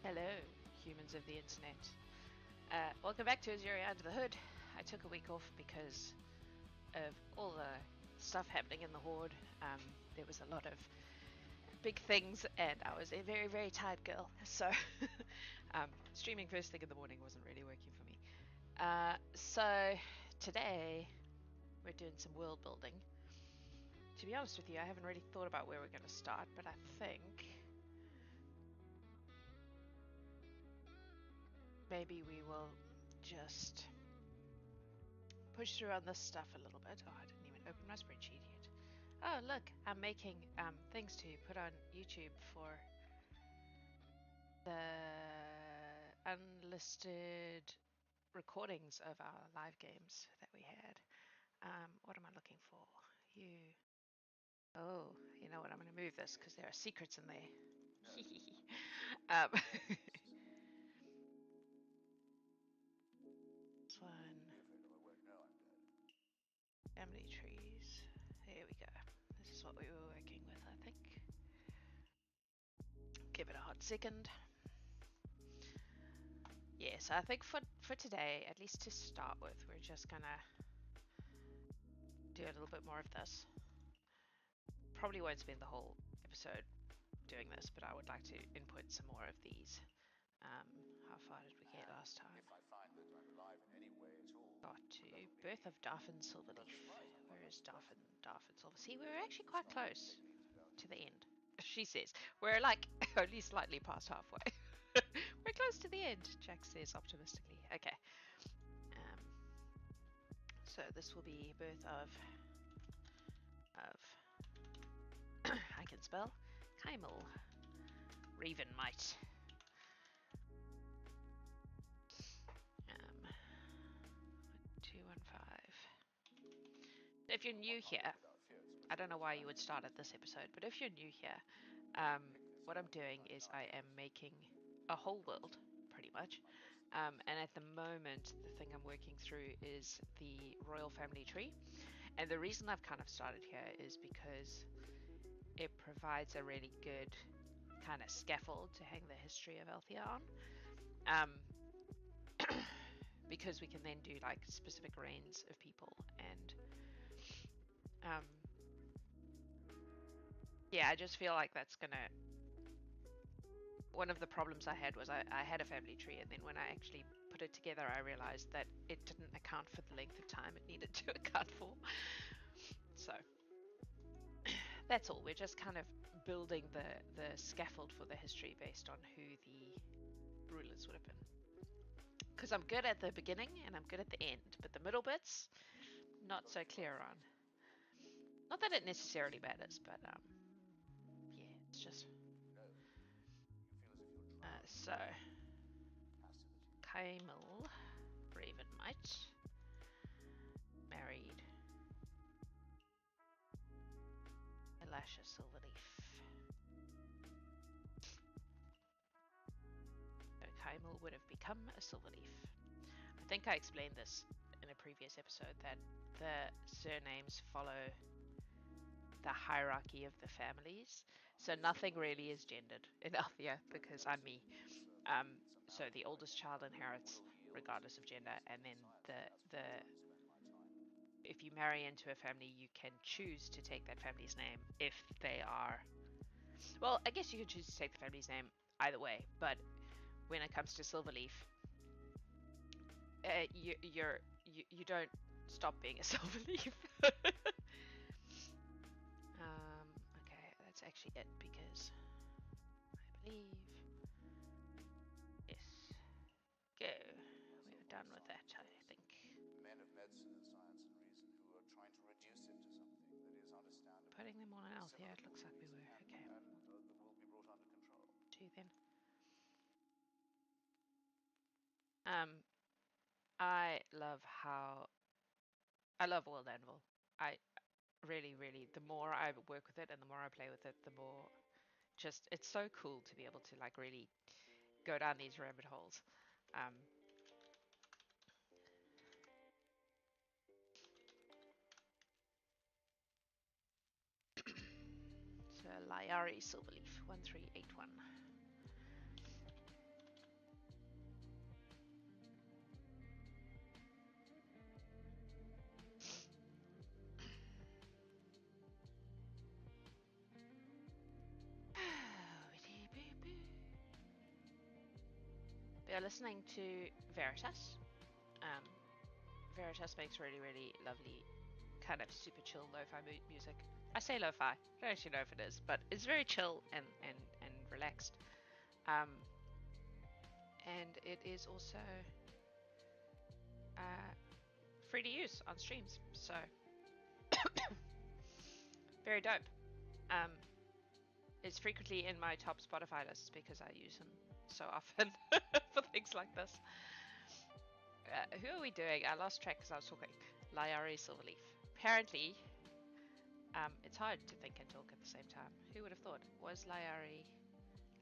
Hello, humans of the internet. Welcome back to Azurhia Under the Hood. I took a week off because of all the stuff happening in the Horde. There was a lot of big things, and I was a very, very tired girl. So, streaming first thing in the morning wasn't really working for me. So, today we're doing some world building. To be honest with you, I haven't really thought about where we're going to start, but I think maybe we will just push through on this stuff a little bit. Oh, I didn't even open my spreadsheet yet. Oh, look, I'm making things to put on YouTube for the unlisted recordings of our live games that we had. What am I looking for? Oh, you know what? I'm going to move this because there are secrets in there. This one. Family trees. There we go. This is what we were working with, I think. Give it a hot second. Yeah, so I think for today, at least to start with, we're just gonna do a little bit more of this. Probably won't spend the whole episode doing this, but I would like to input some more of these. How far did we get last time? Got to Birth of Darfin Silverleaf. Where is Darfin Silver? See, we were actually quite close to the end. She says. We're like only slightly past halfway. We're close to the end, Jack says optimistically. Okay. So this will be Birth of I can spell Kaimel Ravenmite. 215. If you're new here, I don't know why you would start at this episode, but if you're new here, what I'm doing is I am making a whole world, pretty much. And at the moment, the thing I'm working through is the royal family tree. And the reason I've kind of started here is because it provides a really good kind of scaffold to hang the history of Althea on. Because we can then do like specific reigns of people, and yeah, I just feel like that's gonna. One of the problems I had was I had a family tree, and then when I actually put it together, I realized that it didn't account for the length of time it needed to account for. So that's all. We're just kind of building the scaffold for the history based on who the rulers would have been. Because I'm good at the beginning and I'm good at the end, but the middle bits, not so clear on. Not that it necessarily matters, but yeah, it's just. So, Kaimel Ravenmite married Elisha Silverleaf. So Kaimel would have become a Silverleaf. I think I explained this in a previous episode that the surnames follow the hierarchy of the families, so nothing really is gendered in Althea because I'm me. So the oldest child inherits regardless of gender, and then the if you marry into a family, you can choose to take that family's name if they are. Well, I guess you can choose to take the family's name either way, but when it comes to Silverleaf, you don't stop being a Silverleaf. Okay, that's actually it because I believe. Yes. Go. We are done with that, I think. Men of medicine and science and reason who are trying to reduce it to something that is understandable. Putting them on else, yeah, it looks like we were. Okay. And that will be brought under control. 2 then. I love World Anvil. I really, the more I work with it and the more I play with it, the more just, it's so cool to be able to like really go down these rabbit holes. So Lyari Silverleaf 1381. We are listening to Veritas. Um, Veritas makes really, really lovely, kind of super chill lo-fi music. I say lo-fi, I don't actually know if it is, but it's very chill and relaxed. Um, and it is also free to use on streams, so very dope. It's frequently in my top Spotify lists because I use them so often for things like this. Who are we doing? I lost track because I was talking. Layari Silverleaf. Apparently, it's hard to think and talk at the same time. Who would have thought? Was Layari...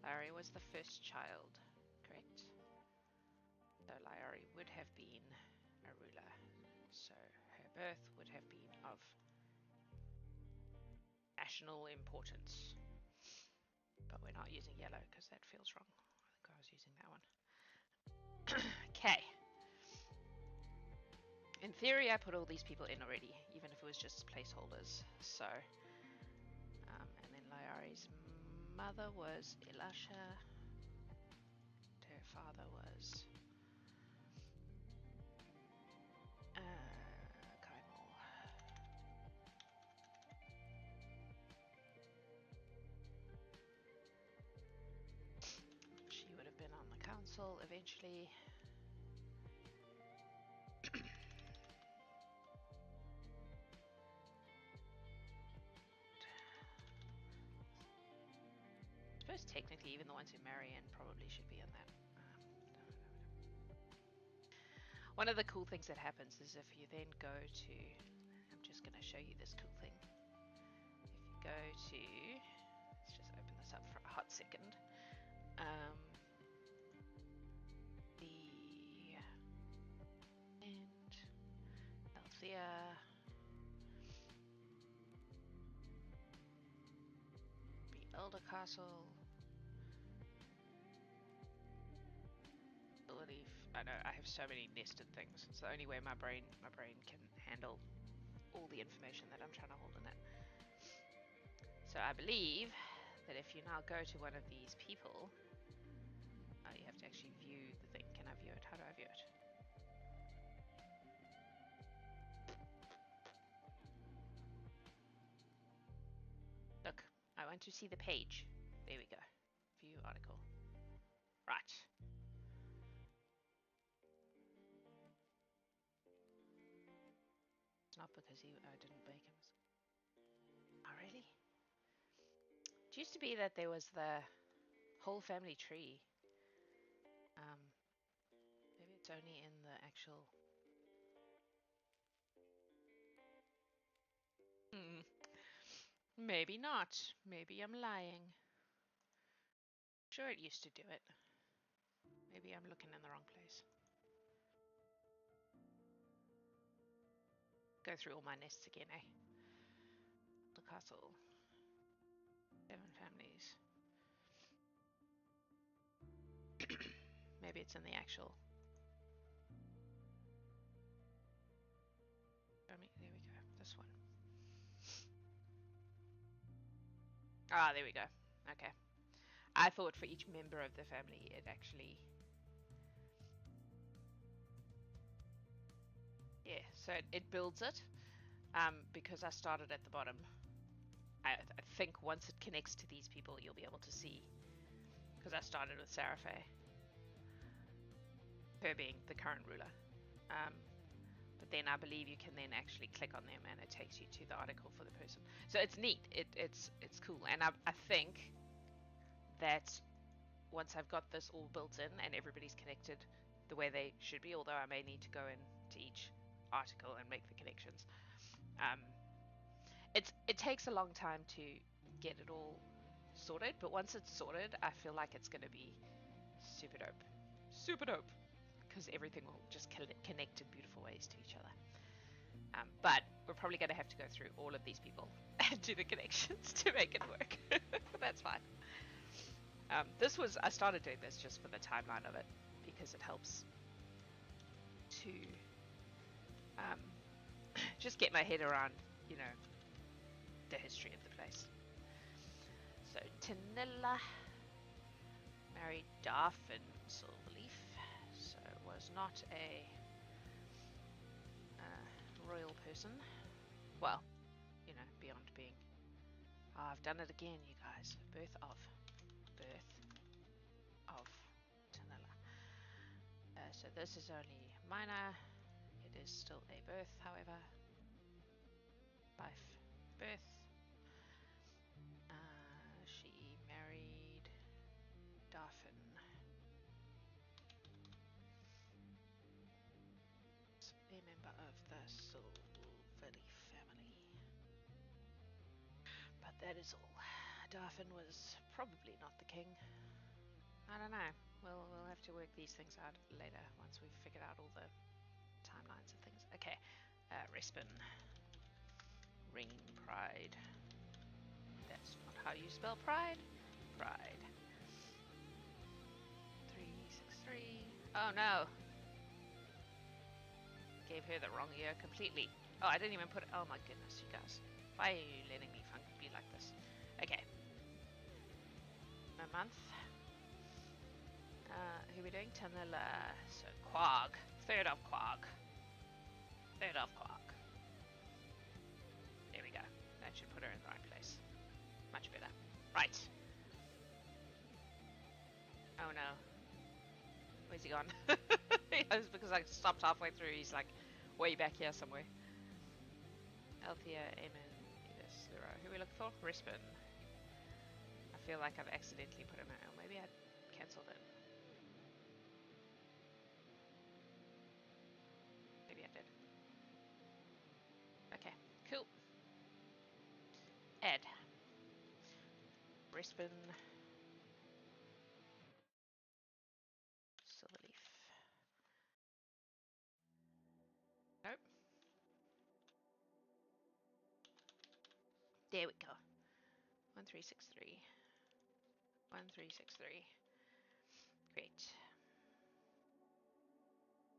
Layari was the first child, correct? So Layari would have been a ruler. So her birth would have been of national importance. But we're not using yellow because that feels wrong. I think I was using that one. Okay. In theory, I put all these people in already, even if it was just placeholders. So, and then Layari's mother was Elisha. Her father was Kaimul. She would have been on the council eventually. I suppose technically even the ones who marry in probably should be in that. One of the cool things that happens is if you then go to, I'm just going to show you this cool thing. If you go to, let's just open this up for a hot second. The and Althea, the Elder Castle, Leaf. I know I have so many nested things. It's the only way my brain can handle all the information that I'm trying to hold in it. So I believe that if you now go to one of these people, you have to actually view the thing. Can I view it? How do I view it? Look, I want to see the page. There we go. View article. Right. It's not because I didn't bake him. Oh, really? It used to be that there was the whole family tree. Maybe it's only in the actual... Maybe not. Maybe I'm lying. Sure, it used to do it. Maybe I'm looking in the wrong place. Go through all my nests again, eh? The castle. 7 families. Maybe it's in the actual... There we go. This one. Ah, there we go. Okay. I thought for each member of the family, it actually... Yeah, so it builds it. Because I started at the bottom. I think once it connects to these people, you'll be able to see. Because I started with Sarah Faye. Her being the current ruler. But then I believe you can then actually click on them and it takes you to the article for the person. So it's neat. It's cool. And I think that once I've got this all built in and everybody's connected the way they should be, although I may need to go into each article and make the connections. It takes a long time to get it all sorted, but once it's sorted, I feel like it's going to be super dope. Super dope. Because everything will just connect in beautiful ways to each other. But we're probably going to have to go through all of these people and do the connections to make it work. That's fine. I started doing this just for the timeline of it because it helps to just get my head around, the history of the place. So Tanilla married Darf and Silverleaf. So was not a royal person. Well, you know, beyond being. Oh, I've done it again, you guys. Birth of Tanilla. So this is only minor. It is still a birth, however. Life, birth. She married Darfin. A member of the Silvery family. But that is all. Darfin was probably not the king. I don't know. We'll have to work these things out later once we've figured out all the timelines and things. Okay. Respin. Reign Pride. That's not how you spell pride. Pride. 363. Oh no! Gave her the wrong year completely. Oh, I didn't even put it. Oh my goodness, you guys. Why are you letting me be like this? Okay. A month. Who are we doing? Tanilla. So, Quag. 3rd of Quag. 3rd of Quag. There we go. That should put her in the right place. Much better. Right. Oh no. Where's he gone? It's because I stopped halfway through. He's like way back here somewhere. Althea, Aemon, Edis, Lura. Who are we looking for? Respin. I feel like I've accidentally put him out. Oh, maybe I cancelled it. Maybe I did. Okay, cool. Add. Respin. Silverleaf. Nope. There we go. 1363. 1363. Great.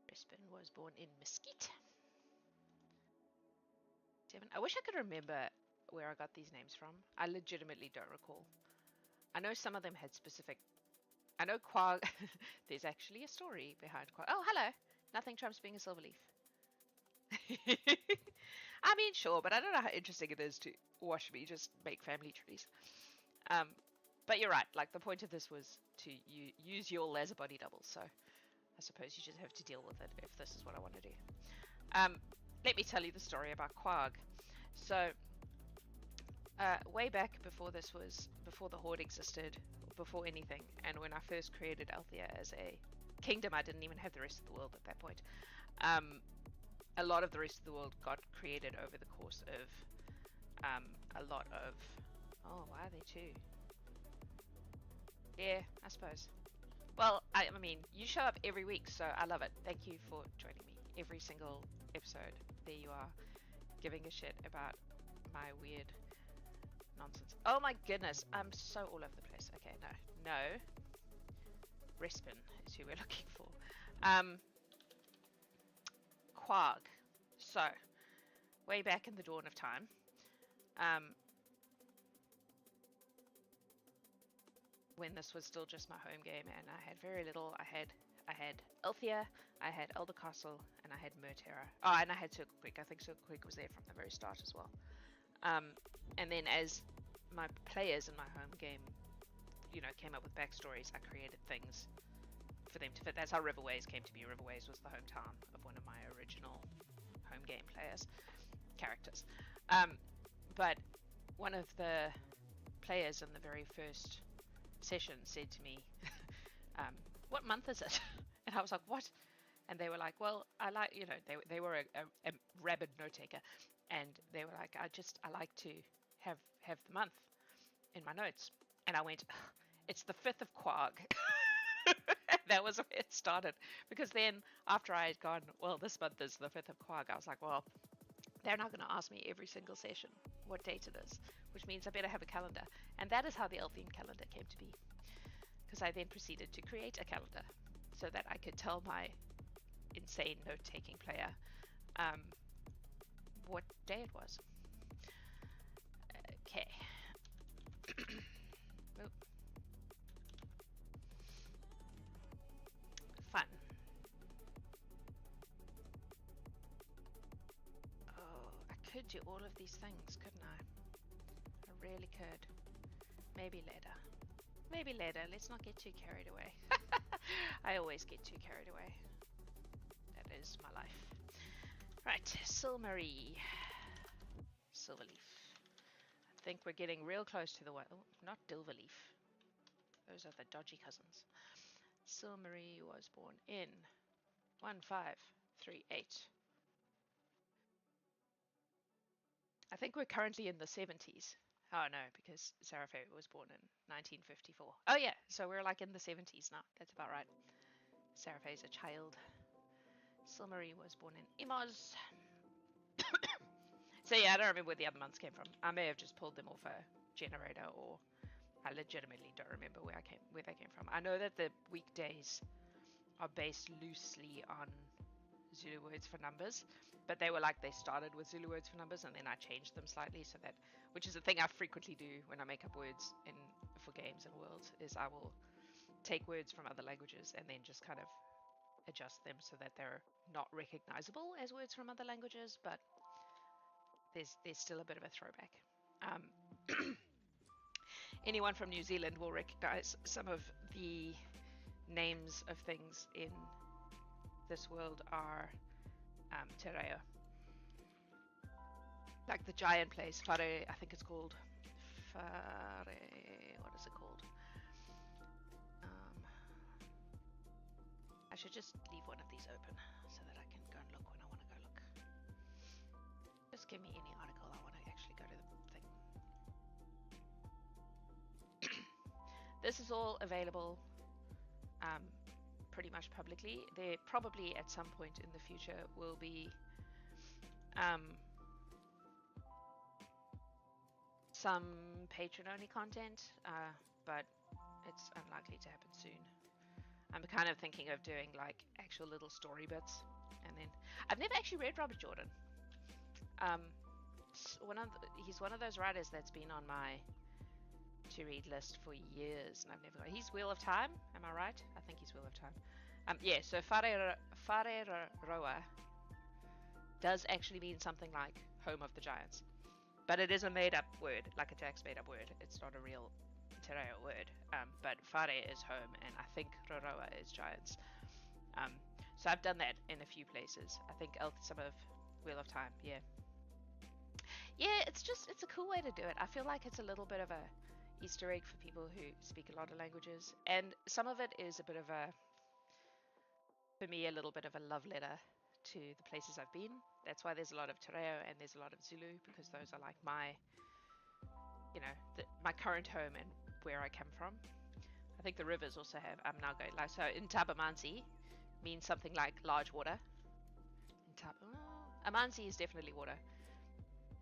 Respin was born in Mesquite. 7. I wish I could remember where I got these names from. I legitimately don't recall. I know some of them had specific. I know Quag. There's actually a story behind Quag. Oh, hello. Nothing trumps being a Silverleaf. I mean, sure, but I don't know how interesting it is to watch me just make family trees. But you're right. Like, the point of this was to use your laser body doubles. So I suppose you just have to deal with it if this is what I want to do. Let me tell you the story about Quag. So way back before the Horde existed, before anything, and when I first created Althea as a kingdom, I didn't even have the rest of the world at that point. A lot of the rest of the world got created over the course of a lot of. Oh, why are they two? Yeah, I suppose. Well, I mean, you show up every week, so I love it. Thank you for joining me every single episode. There you are, giving a shit about my weird nonsense. Oh my goodness, I'm so all over the place. Okay, no. Respin is who we're looking for. Quag. So, way back in the dawn of time, when this was still just my home game and I had very little, I had Althea, I had Elder Castle, and I had Murterra. Oh, and I had Circle Creek. I think Circle Creek was there from the very start as well. And then as my players in my home game, you know, came up with backstories, I created things for them to fit. That's how Riverways came to be. Riverways was the hometown of one of my original home game characters. But one of the players in the very first session said to me, what month is it? And I was like, what? And they were like, well, I like, you know, they were a rabid note taker, and they were like, I like to have the month in my notes. And I went, it's the 5th of Quag. That was where it started, because then after I had gone, well, this month is the 5th of Quag, I was like, well, they're not going to ask me every single session what date it is, which means I better have a calendar. And that is how the Elfian calendar came to be, because I then proceeded to create a calendar so that I could tell my insane note-taking player what day it was. Okay. Fun. could do all of these things, couldn't I? I really could. Maybe later. Maybe later. Let's not get too carried away. I always get too carried away. That is my life. Right, Silmarie. Silverleaf. I think we're getting real close to the one. Oh, not Dilverleaf. Those are the dodgy cousins. Silmarie was born in 1538. I think we're currently in the 70s. Oh no, because Serafe was born in 1954. Oh yeah, so we're like in the 70s now. That's about right. Serafe is a child. Silmarie was born in Imoz. So yeah, I don't remember where the other months came from. I may have just pulled them off a generator, or I legitimately don't remember where they came from. I know that the weekdays are based loosely on Zulu words for numbers, but they were like, they started with Zulu words for numbers and then I changed them slightly, so that, which is a thing I frequently do when I make up words for games and worlds, is I will take words from other languages and then just kind of adjust them so that they're not recognizable as words from other languages, but there's still a bit of a throwback. Anyone from New Zealand will recognize some of the names of things in this world are te reo. Like the giant place, Whare, I think it's called Whare, what is it called? I should just leave one of these open so that I can go and look when I want to go look. Just give me any article I want to actually go to the thing. This is all available pretty much publicly. There probably at some point in the future will be some patron-only content, but it's unlikely to happen soon. I'm kind of thinking of doing like actual little story bits, and then I've never actually read Robert Jordan. He's one of those writers that's been on my to-read list for years, and I've never got. He's Wheel of Time, am I right? I think he's Wheel of Time. Yeah. So Whareroa does actually mean something like home of the giants, but it is a made-up word, like a Jack's made-up word. It's not a real te reo word, but Whare is home, and I think Roroa is giants. So I've done that in a few places. I think some of Wheel of Time, yeah. Yeah, it's a cool way to do it. I feel like it's a little bit of a Easter egg for people who speak a lot of languages, and some of it is a bit of a, for me, a little bit of a love letter to the places I've been. That's why there's a lot of te reo and there's a lot of Zulu, because those are like my, my current home and where I come from. I think the rivers also have, I'm now going, like, so in Tabamansi means something like large water. Amansi is definitely water.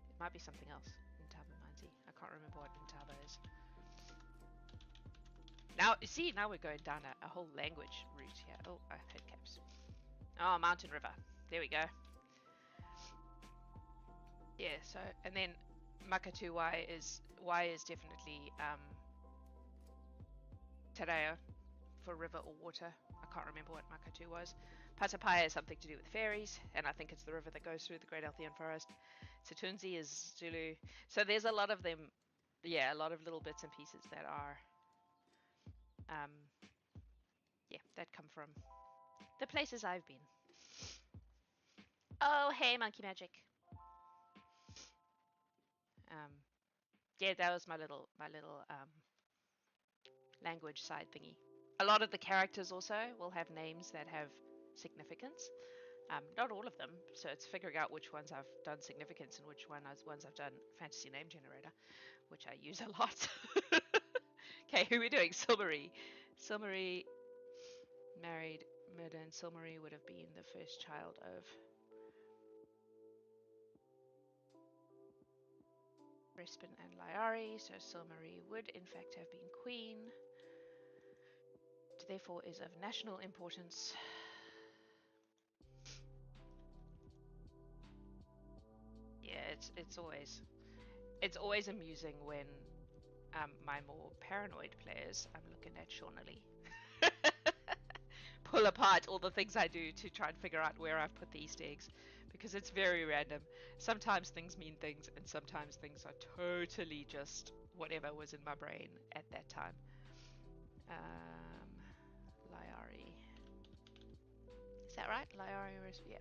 It might be something else in Tabamansi. I can't remember what Intaba is. Now, see, now we're going down a whole language route here. Oh, I had caps. Oh, mountain river. There we go. Yeah, so, and then Makatu is definitely te reo for river or water. I can't remember what Makatu was. Patapaya is something to do with fairies, and I think it's the river that goes through the Great Altheian Forest. Satunzi is Zulu. So there's a lot of them, yeah, a lot of little bits and pieces that are, that come from the places I've been. Oh, hey, Monkey Magic. Yeah, that was my little language side thingy. A lot of the characters also will have names that have significance. Not all of them, so it's figuring out which ones I've done significance and which ones I've done fantasy name generator, which I use a lot. Okay, who are we doing? Silmarie. Silmarie married Myrddin. Silmarie would have been the first child of Respin and Lyari, so Silmarie would in fact have been queen, therefore is of national importance. Yeah, it's always amusing when my more paranoid players, I'm looking at Shawnee, pull apart all the things I do to try and figure out where I've put the Easter eggs, because it's very random. Sometimes things mean things, and sometimes things are totally just whatever was in my brain at that time. Lyari. Is that right? Lyari recipe? Yeah.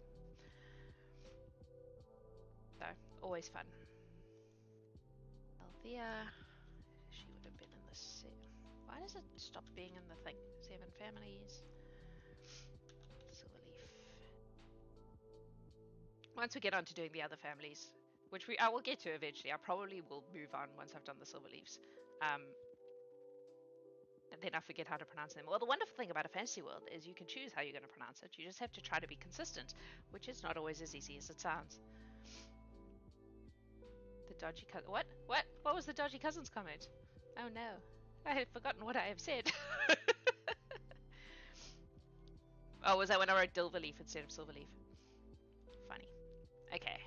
So, always fun. Althea. She would have been in the set. Why does it stop being in the thing? 7 families. Silverleaf. Once we get on to doing the other families, which I will get to eventually, I probably will move on once I've done the Silverleafs. And then I forget how to pronounce them. Well, the wonderful thing about a fantasy world is you can choose how you're going to pronounce it. You just have to try to be consistent, which is not always as easy as it sounds. The dodgy cousin. What? What was the dodgy cousins comment? Oh no. I had forgotten what I have said. Oh, was that when I wrote Dilverleaf instead of Silverleaf? Funny. Okay.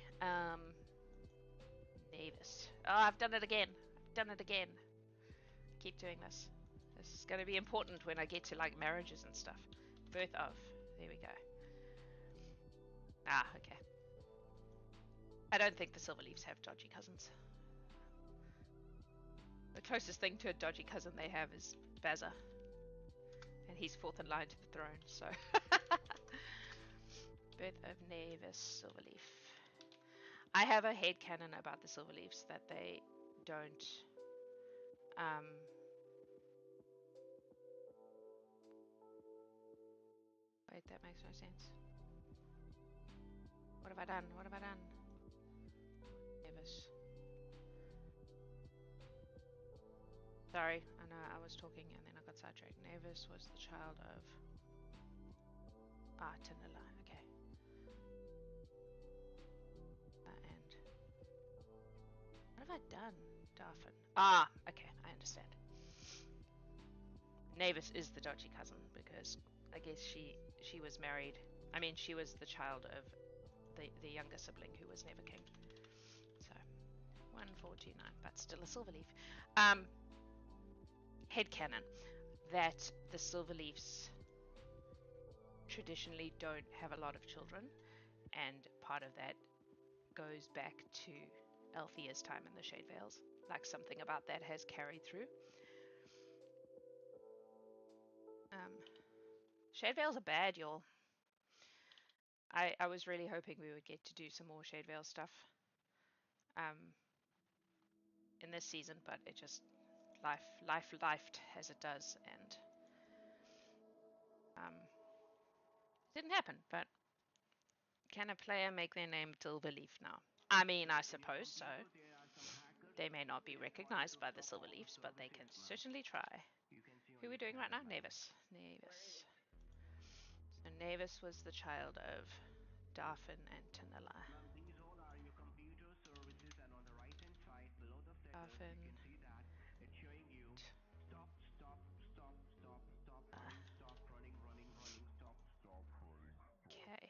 Navis. Oh, I've done it again. I've done it again. Keep doing this. This is going to be important when I get to like marriages and stuff. Birth of. There we go. Ah, okay. I don't think the Silverleafs have dodgy cousins. The closest thing to a dodgy cousin they have is Baza. And he's fourth in line to the throne, so. Birth of Navis Silverleaf. I have a headcanon about the Silverleafs that they don't. Wait, that makes no sense. What have I done? What have I done? Navis. Sorry, I know I was talking and then I got sidetracked. Navis was the child of. Ah, Tanilla. Okay. And. What have I done? Darfin. Ah, okay, I understand. Navis is the dodgy cousin because I guess she was married. I mean, she was the child of the younger sibling who was never king. So 1429, but still a Silverleaf. Headcanon that the Silverleafs traditionally don't have a lot of children, and part of that goes back to Althea's time in the Shade Vales. Like something about that has carried through. Shade Vales are bad, y'all. I was really hoping we would get to do some more Shade Vale stuff in this season, but it just lifed as it does, and didn't happen. But can a player make their name Silverleaf now? I mean, I suppose so. They may not be recognized by the Silverleafs, but they can certainly try. Who are we doing right now? Navis. Navis. So Navis was the child of Darfin and Tanilla. Darfin. Okay.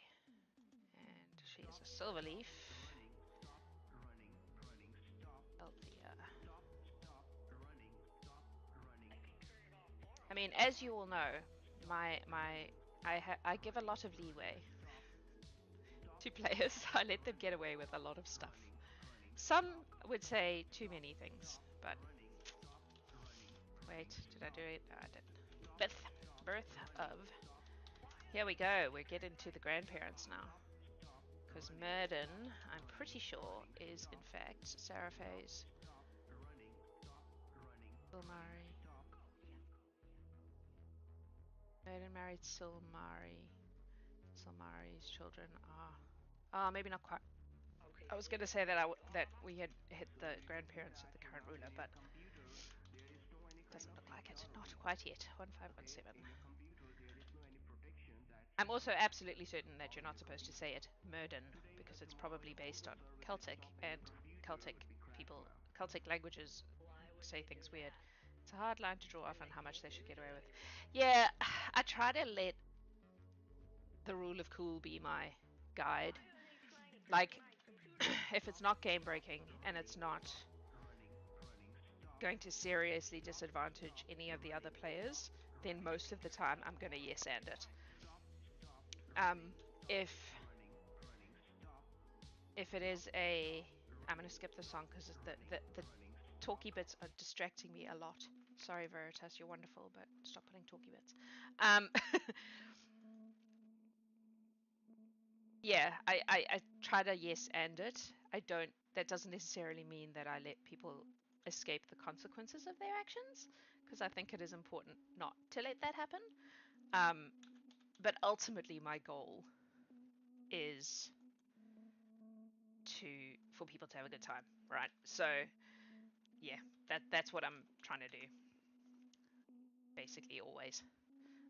And she is a Silverleaf. Althea. I mean, as you all know, I give a lot of leeway to players. I let them get away with a lot of stuff. Some would say too many things, but wait, did I do it? No, I didn't. Birth of. Here we go. We're getting to the grandparents now. Because Murden, I'm pretty sure, is in fact Seraphay's Silmari. Murden married Silmari. Silmari's children are. Oh, maybe not quite. I was going to say that that we had hit the grandparents of the current ruler, but doesn't look like it. Not quite yet. 1517. I'm also absolutely certain that you're not supposed to say it Murden because it's probably based on Celtic, and Celtic people, Celtic languages say things weird. It's a hard line to draw off on how much they should get away with. Yeah, I try to let the rule of cool be my guide. Like, if it's not game breaking and it's not going to seriously disadvantage any of the other players, then most of the time I'm going to yes and it. If if it is a, I'm gonna skip the song because the talky bits are distracting me a lot. Sorry, Veritas, you're wonderful, but stop putting talky bits. Yeah, I try to yes and it. I don't. That doesn't necessarily mean that I let people escape the consequences of their actions, because I think it is important not to let that happen. Um, but ultimately, my goal is for people to have a good time, right? So yeah, that's what I'm trying to do, basically always.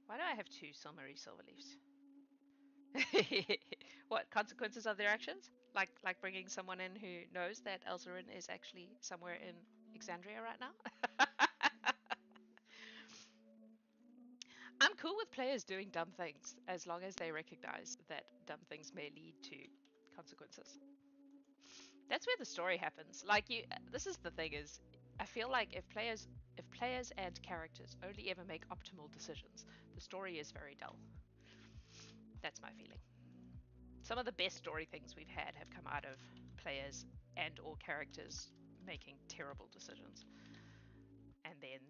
Why do I have two silver leaves? What consequences of their actions? Like bringing someone in who knows that Elzarin is actually somewhere in Exandria right now? I'm cool with players doing dumb things as long as they recognize that dumb things may lead to consequences. That's where the story happens. Like you this is the thing is I feel like if players and characters only ever make optimal decisions, the story is very dull. That's my feeling. Some of the best story things we've had have come out of players and or characters making terrible decisions and then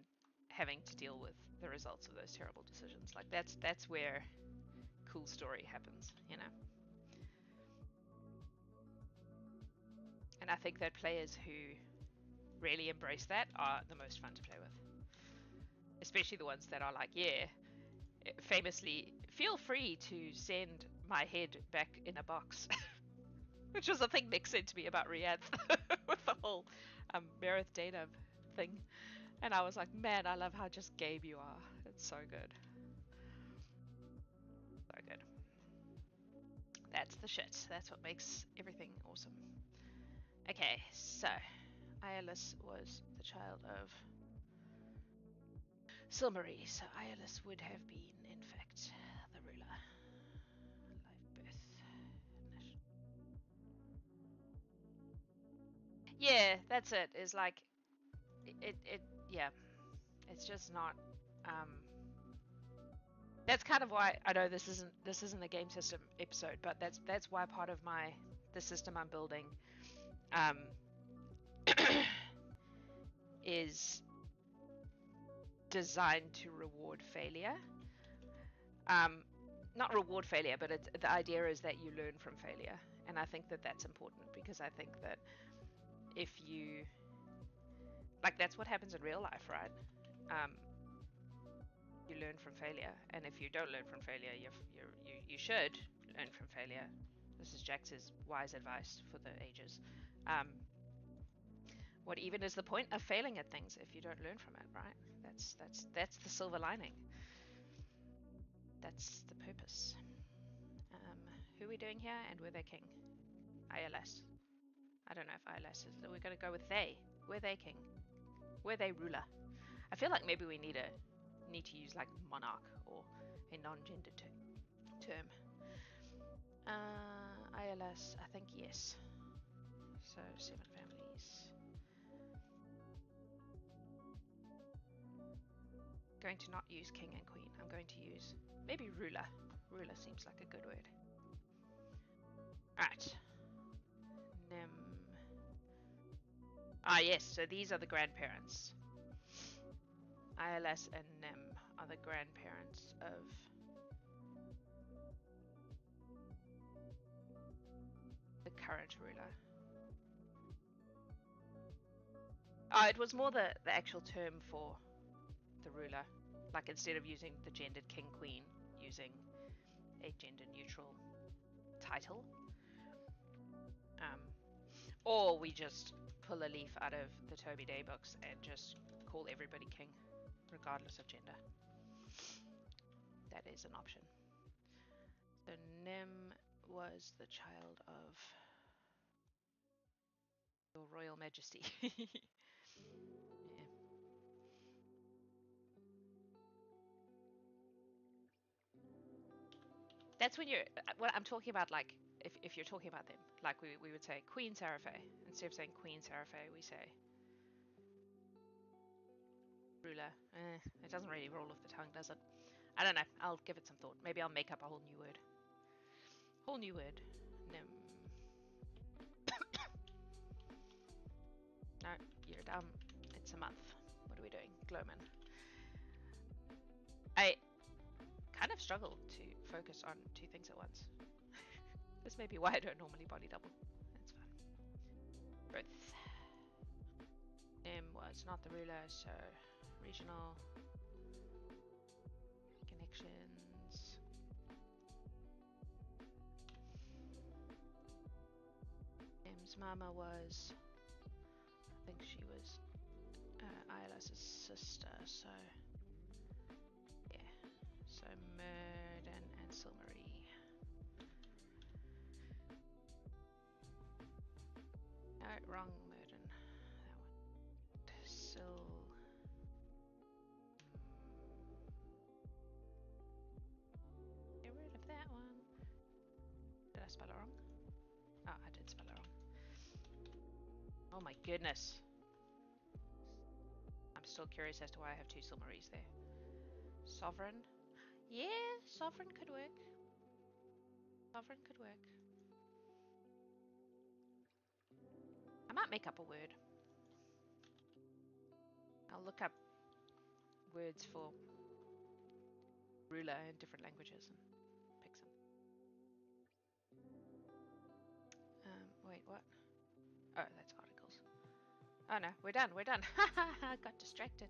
having to deal with the results of those terrible decisions. Like that's where cool story happens, you know. And I think that players who really embrace that are the most fun to play with. Especially the ones that are like, yeah, famously, feel free to send my head back in a box. Which was a thing Nick said to me about Riyadh with the whole Merith Dana thing. And I was like, man, I love how just game you are. It's so good. So good. That's the shit. That's what makes everything awesome. Okay, so Aeolus was the child of Silmarie, so Aeolus would have been, in fact, the ruler. Life birth. Yeah, that's it. Is like it yeah. It's just not um that's kind of why I know this isn't a game system episode, but that's why part of the system I'm building um is designed to reward failure. Um, Not reward failure, but the idea is that you learn from failure, and I think that that's important because I think that if you like, that's what happens in real life, right? Um, you learn from failure, and if you don't learn from failure, you should learn from failure. This is Jax's wise advice for the ages. Um, what even is the point of failing at things if you don't learn from it, right? That's the silver lining. That's the purpose. Who are we doing here? And were they king? ILS. I don't know if ILS is. We're gonna go with they. Were they king? Were they ruler? I feel like maybe we need to use like monarch or a non-gendered term. ILS. I think yes. So 7 families. Going to not use king and queen. I'm going to use maybe ruler. Ruler seems like a good word. Right. Nim. Yes, so these are the grandparents. ILS and Nim are the grandparents of the current ruler. It was more the actual term for the ruler. Like instead of using the gendered king queen, using a gender neutral title. Um, or we just pull a leaf out of the Toby Day books and just call everybody king, regardless of gender. That is an option. So Nim was the child of Your Royal Majesty. Yeah. That's when you're. What I'm talking about, like, if you're talking about them, like we would say Queen Seraphé. Instead of saying Queen Seraphé, we say ruler. It doesn't really roll off the tongue, does it? I don't know. I'll give it some thought. Maybe I'll make up a whole new word. Whole new word. Nim. No, you're dumb. It's a month. What are we doing? Glowman. I kind of struggle to focus on two things at once. This may be why I don't normally body double. That's fine. Birth. Nim was not the ruler, so regional connections. Nim's mama was, I think she was Ayala's sister, so yeah. So Murden and Silmarie. No, wrong Murden. That one. Sil. Get rid of that one. Did I spell it wrong? Oh, I did spell it wrong. Oh my goodness. I'm still curious as to why I have two Silmaries there. Sovereign? Yeah, Sovereign could work. Sovereign could work. I might make up a word. I'll look up words for ruler in different languages and pick some. Wait, what? Oh, that's articles. Oh no, we're done, we're done. I got distracted.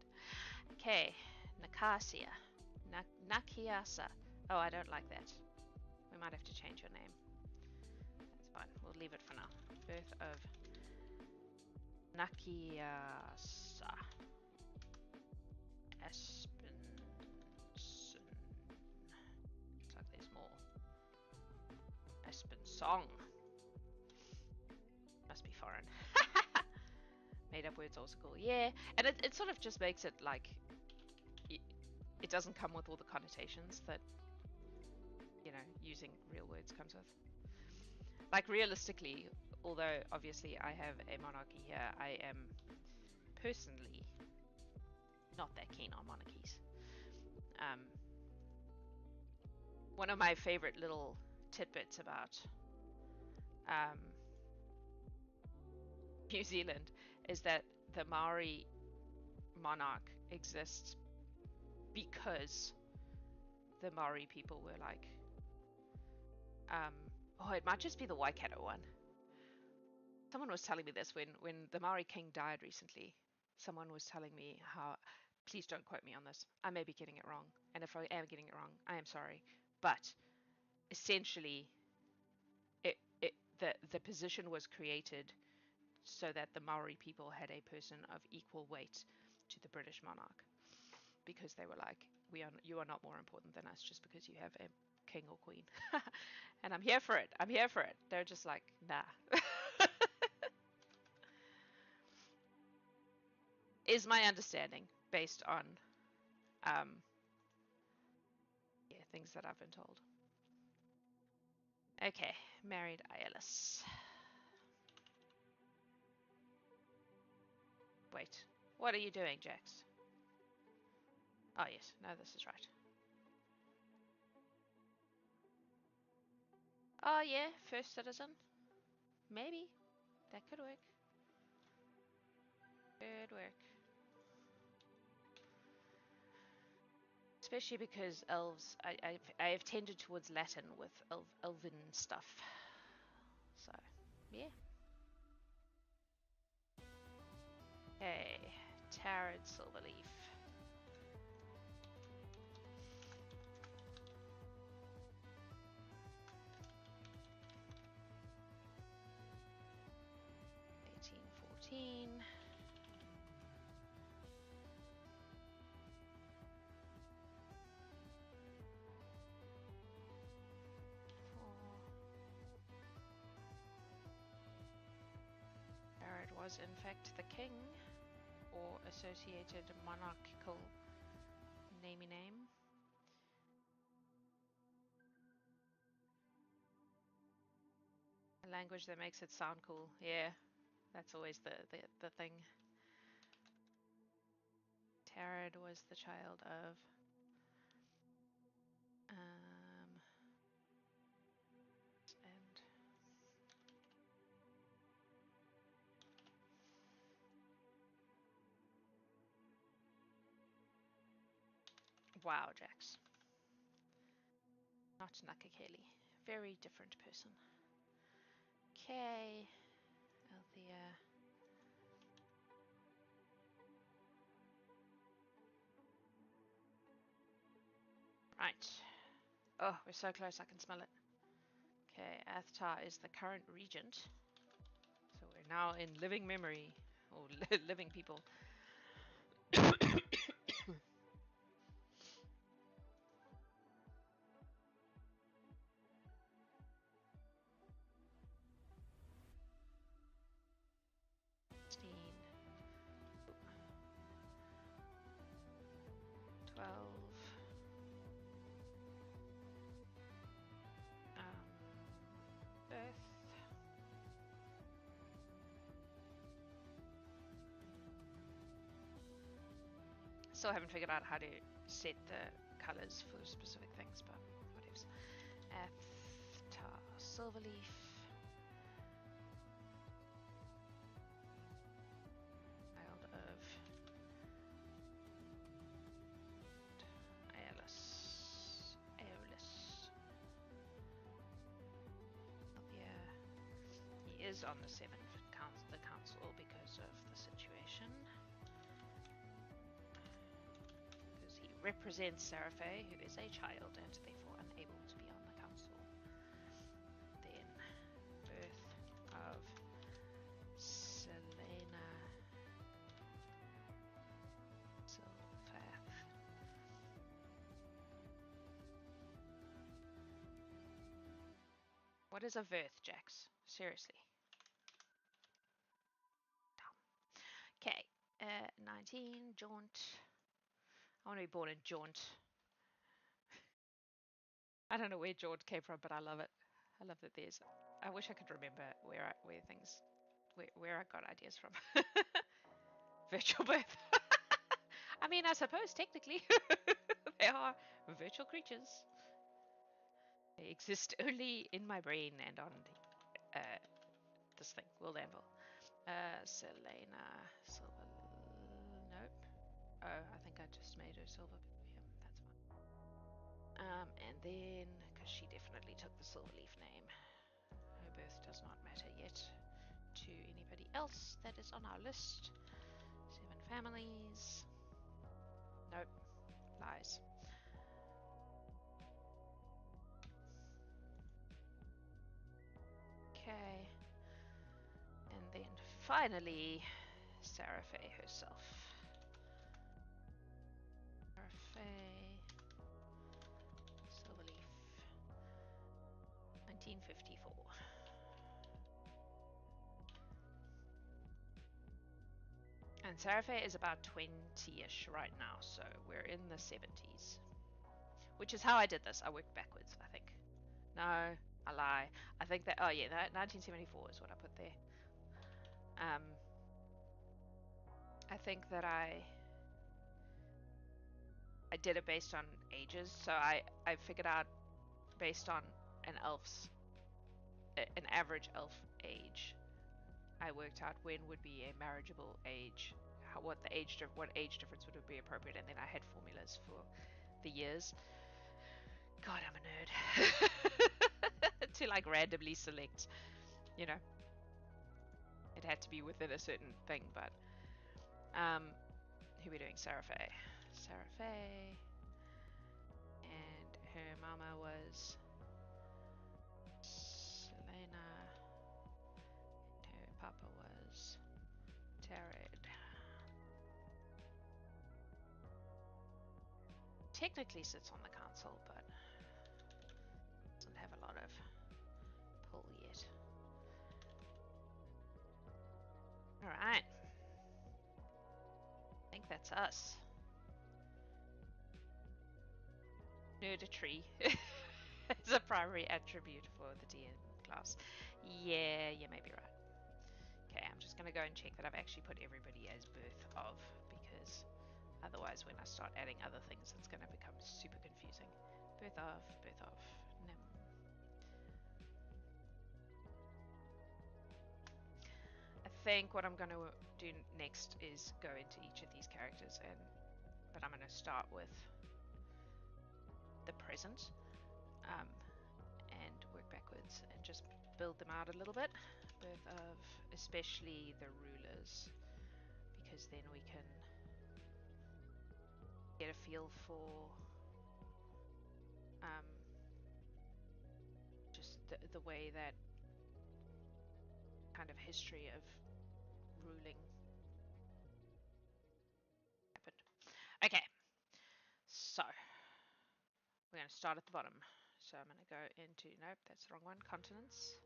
Okay, Nakasia. Nakiasa. Oh, I don't like that. We might have to change your name. That's fine, we'll leave it for now. Birth of Nakiasa. Aspenson. Looks like there's more. Aspensong. Must be foreign. Made up words also cool. Yeah, and it sort of just makes it like it doesn't come with all the connotations that, you know, using real words comes with. Like realistically, although obviously I have a monarchy here, I am personally not that keen on monarchies. One of my favorite little tidbits about New Zealand is that the Maori monarch exists because the Maori people were like, oh, it might just be the Waikato one. Someone was telling me this when the Maori king died recently. Someone was telling me how, please don't quote me on this. I may be getting it wrong, and if I am getting it wrong, I am sorry. But essentially, the position was created so that the Maori people had a person of equal weight to the British monarch, because they were like, you are not more important than us just because you have a king or queen. And I'm here for it. I'm here for it. They're just like, nah. Is my understanding based on things that I've been told. Okay, married Aeolus. Wait, what are you doing, Jax? Oh yes, no, this is right. Oh yeah, first citizen. Maybe. That could work. Could work. Especially because elves, I have tended towards Latin with elven stuff. So, yeah. Okay, Tarred Silverleaf. $18.14. Tarred was in fact the king, or associated monarchical namey name. A language that makes it sound cool. Yeah, that's always the thing. Tarad was the child of and Wow, Jax. Not Nakakeli. Very different person. Okay. Althea. Right. Oh, we're so close, I can smell it. Okay, Athtar is the current regent. So we're now in living memory, or living people. 16, 12, birth. Still haven't figured out how to set the colors for specific things, but whatever. Athtar, Silverleaf, Child of Aeolus. Yeah, he is on the 7th council because of the situation. Because he represents Seraphe, who is a child and therefore unable to be on the council. Then, birth of Selena Sylvath. What is a Verth, Jax? Seriously. Dumb. Okay, 19, Jaunt. I want to be born in Jaunt. I don't know where Jaunt came from, but I love it. I love that there's. I wish I could remember where I got ideas from. Virtual birth. I mean, I suppose technically they are virtual creatures. They exist only in my brain and on this thing, World Anvil. Selena Silver. Nope. Oh, I think I just made her silver. Yeah, that's fine. And then, because she definitely took the Silverleaf name, her birth does not matter yet to anybody else that is on our list. 7 families. Nope. Lies. Okay. And then finally, Seraphe herself. Seraphe. Silverleaf. 1954. And Seraphe is about 20-ish right now, so we're in the 70s. Which is how I did this. I worked backwards, I think. No, I lie. I think that, oh yeah, that 1974 is what I put there. I think that I did it based on ages, so I figured out based on an average elf age. I worked out when would be a marriageable age, what age difference would be appropriate, and then I had formulas for the years. God, I'm a nerd. To like randomly select, you know. It had to be within a certain thing, but who are we doing? Seraphe. Seraphe. And her mama was Selena. And her papa was Tarid. Technically sits on the council, but doesn't have a lot of pull yet. Alright. I think that's us. Nerditry is a primary attribute for the DM class. Yeah, you may be right. Okay, I'm just going to go and check that I've actually put everybody as birth of, because otherwise when I start adding other things, it's going to become super confusing. Birth of, Nim. I think what I'm going to do next is go into each of these characters, but I'm going to start with the present, and work backwards and just build them out a little bit, both of especially the rulers, because then we can get a feel for just the way that kind of history of ruling happened. Okay, so we're going to start at the bottom. So I'm going to go into, nope, that's the wrong one, continents.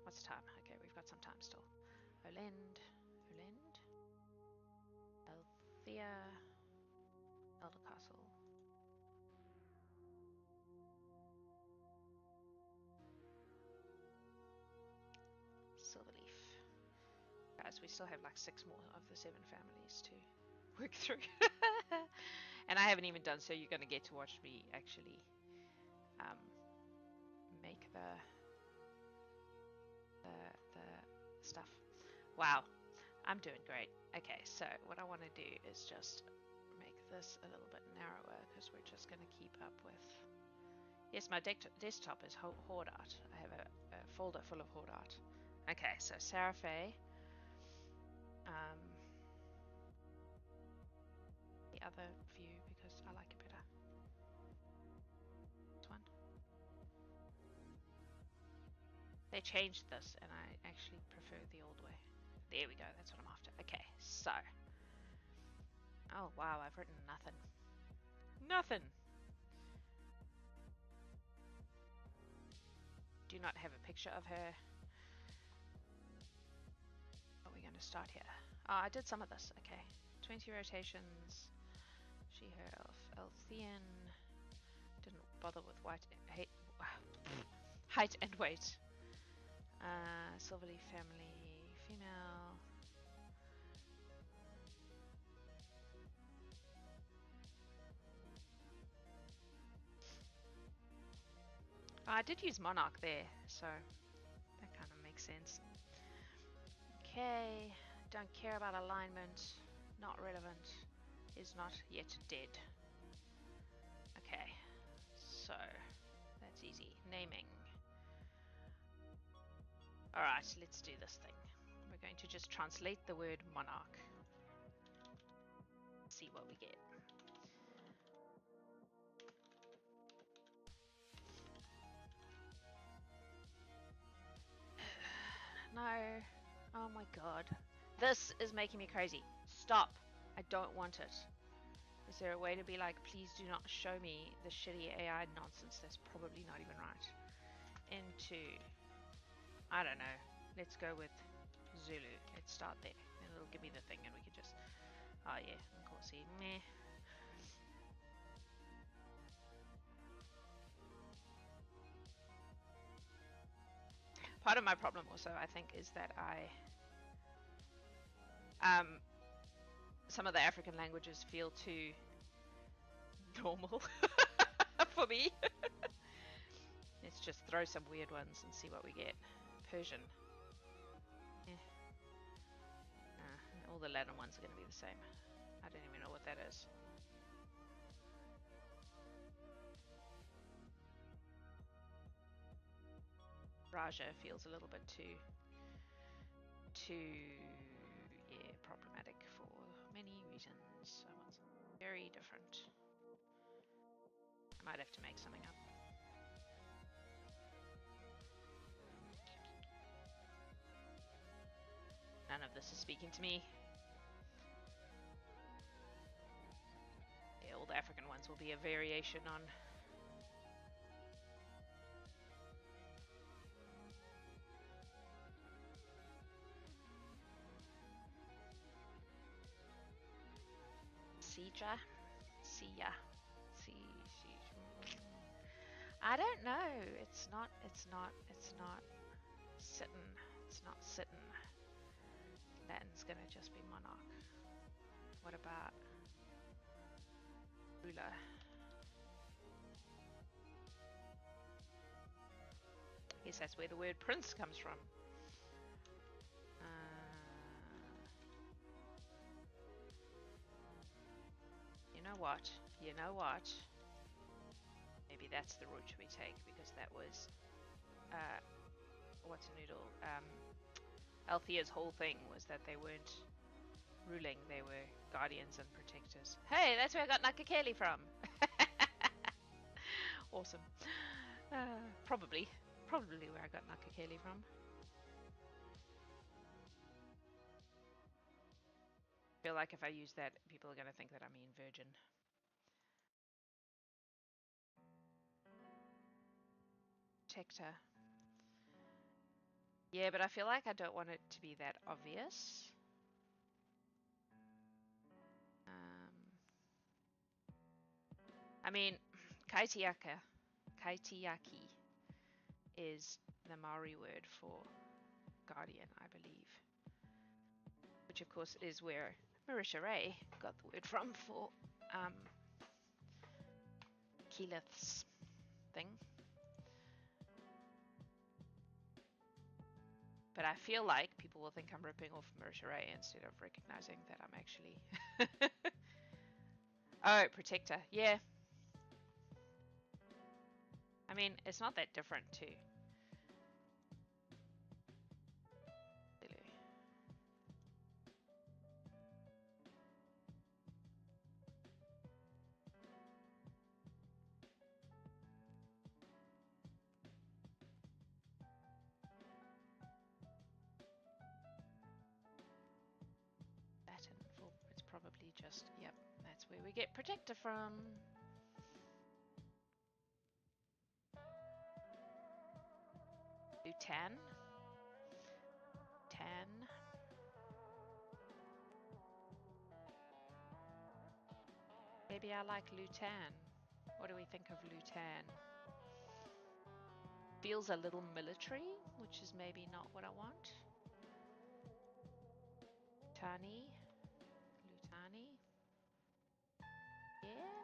What's the time? Okay, we've got some time still. Olend, Althea, Elder Castle. Silverleaf. Guys, we still have like 6 more of the 7 families to work through. And I haven't even done so. You're going to get to watch me actually make the stuff. Wow, I'm doing great. Okay, so what I want to do is just make this a little bit narrower because we're just going to keep up with. Yes, my desktop is horde art. I have a folder full of horde art. Okay, so Sarah Faye. The other view because I like it better. This one. They changed this and I actually prefer the old way. There we go, that's what I'm after. Okay, so. Oh wow, I've written nothing. Nothing! Do not have a picture of her. Are we going to start here? Oh, I did some of this. Okay. 20 rotations. She, her, Althean. Didn't bother with height and weight. Silverleaf family, female. Oh, I did use monarch there, so that kind of makes sense. Okay, don't care about alignment, not relevant, is not yet dead. Okay, so that's easy. Naming. Alright, let's do this thing. We're going to just translate the word monarch. See what we get. No. Oh my god. This is making me crazy. Stop. I don't want it. Is there a way to be like, please do not show me the shitty AI nonsense that's probably not even right? Into, I don't know. Let's go with Zulu. Let's start there. And it'll give me the thing and we can just, oh yeah, of course, see, meh. Part of my problem also, I think, is that some of the African languages feel too normal for me. Let's just throw some weird ones and see what we get. Persian. All the Latin ones are going to be the same. I don't even know what that is. Raja feels a little bit too problematic for many reasons. So I want something very different. I might have to make something up. None of this is speaking to me. Yeah, all the African ones will be a variation on Sija. I don't know. It's not sitting. It's not sitting. Latin's gonna just be monarch. What about ruler? I guess that's where the word prince comes from. You know what? maybe that's the route we take, because that was what's a noodle? Althea's whole thing was that they weren't ruling, they were guardians and protectors. Hey, that's where I got Nakakeli from. Awesome. Probably where I got Nakakeli from. I feel like if I use that, people are going to think that I mean virgin. Protector. Yeah, but I feel like I don't want it to be that obvious. I mean, kaitiaki is the Maori word for guardian, I believe. Which, of course, is where Marisha Ray got the word from for Keyleth's thing. But I feel like people will think I'm ripping off Marisha Ray instead of recognizing that I'm actually... Oh, protector. Yeah. I mean, it's not that different too. Really. Latin for it's probably just, yep, that's where we get protector from. Lutan. Tan. Maybe I like Lutan. What do we think of Lutan? Feels a little military, which is maybe not what I want. Lutani. Yeah,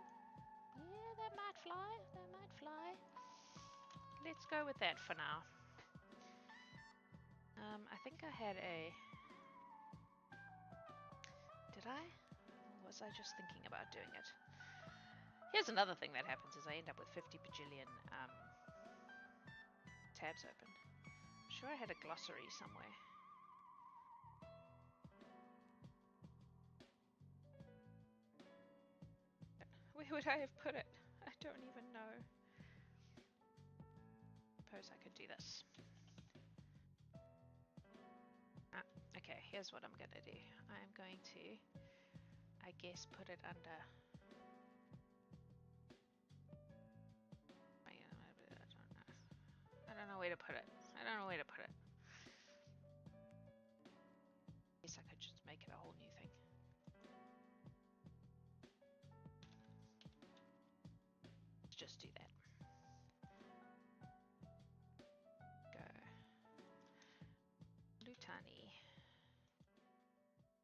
that might fly. Let's go with that for now. I think I had a... Did I? Or was I just thinking about doing it? Here's another thing that happens is I end up with 50 bajillion tabs open. I'm sure I had a glossary somewhere. Where would I have put it? I don't even know. Suppose I could do this. Okay, here's what I'm going to do. I'm going to, I guess, put it under... I don't know where to put it. I guess I could just make it a whole new thing. Let's just do that. Go. Lutani.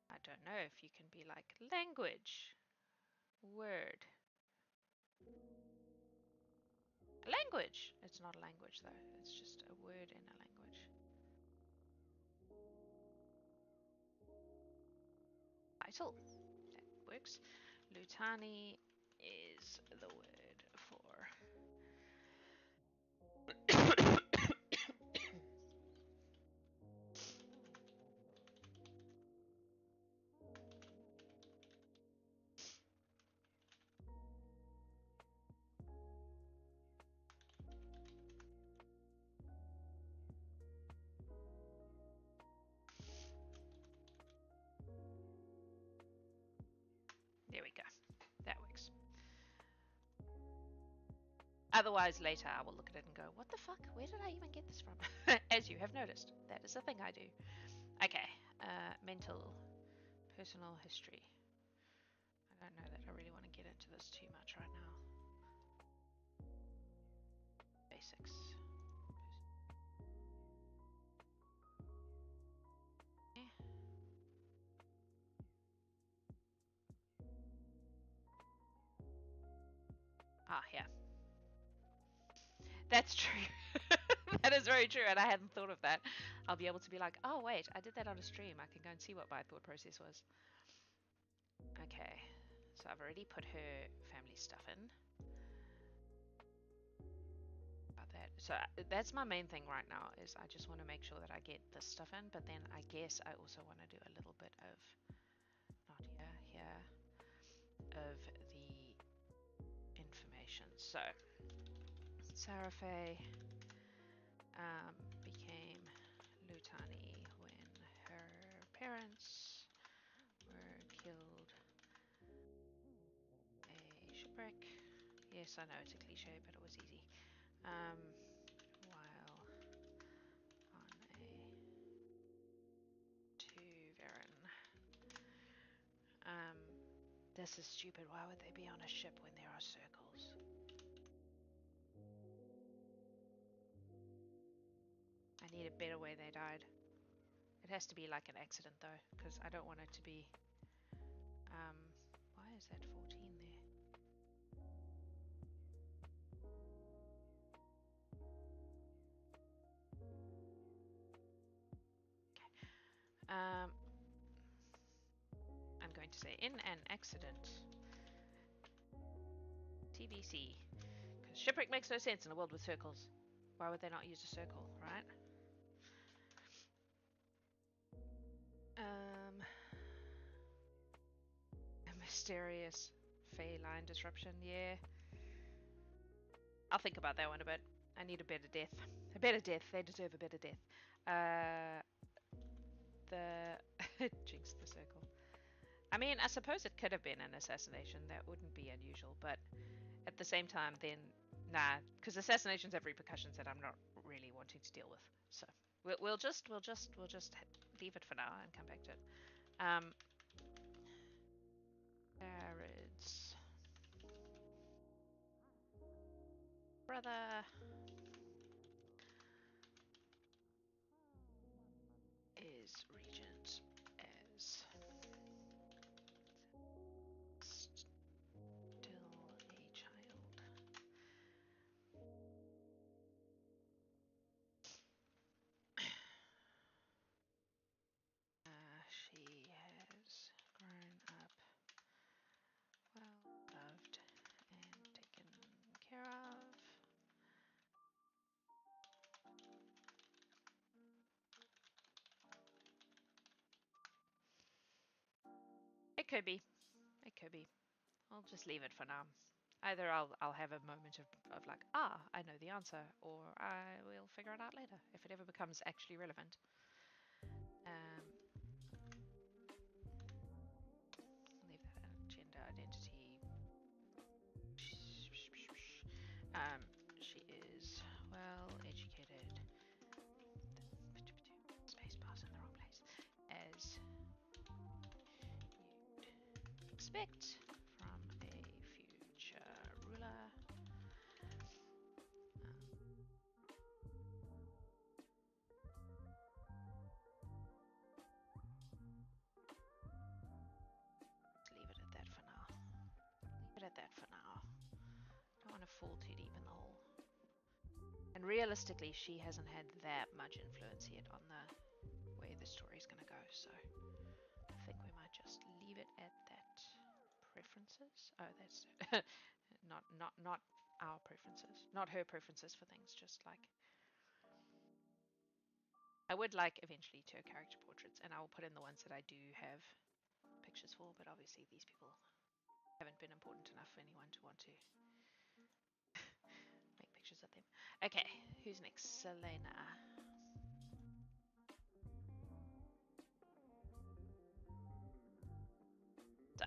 I don't know if you can be like language. Word. A language. It's not a language though. It's just a word in a language. Title. That works. Lutani is the word for... There we go. That works. Otherwise, later I will look at it and go, what the fuck? Where did I even get this from? As you have noticed, that is a thing I do. Okay, mental, personal history. I don't know that I really want to get into this too much right now. Basics. Okay. Ah, yeah. That's true. That is very true, and I hadn't thought of that. I'll be able to be like, oh wait, I did that on a stream. I can go and see what my thought process was. Okay, so I've already put her family stuff in. that. So that's my main thing right now is I just want to make sure that I get this stuff in, but then I guess I also want to do a little bit of, not here, of the information. So Sarah Faye became Lutani when her parents were killed a shipwreck. Yes, I know it's a cliche, but it was easy. While on a to Varen. This is stupid. Why would they be on a ship when there are circles? I need a better way they died. It has to be like an accident though, because I don't want it to be. Why is that 14 there? Okay. I'm going to say in an accident. TBC. Because shipwreck makes no sense in a world with circles. Why would they not use a circle, right? A mysterious Fey line disruption, yeah. I'll think about that one a bit. I need a better death. A better death. They deserve a better death. The jinx the circle. I mean, I suppose it could have been an assassination. That wouldn't be unusual, but at the same time, then nah, because assassinations have repercussions that I'm not really wanting to deal with. So we'll just leave it for now and come back to it. Jared's brother is regent as still a child. She has grown up well loved and taken care of. It could be. It could be. I'll just leave it for now. Either I'll have a moment of like, I know the answer, or I will figure it out later if it ever becomes actually relevant. Leave that out. Gender identity. She is well educated. Space bars in the wrong place. As you'd expect from a future ruler. Let's leave it at that for now. Leave it at that for now. Don't want to fall too deep in the hole. And realistically, she hasn't had that much influence yet on the way the story's going to go, so I think we might just leave it at that. Preferences? Oh, that's not our preferences, not her preferences for things. Just like I would like eventually to character portraits, and I will put in the ones that I do have pictures for. But obviously, these people haven't been important enough for anyone to want to make pictures of them. Okay, who's next? Selena. So.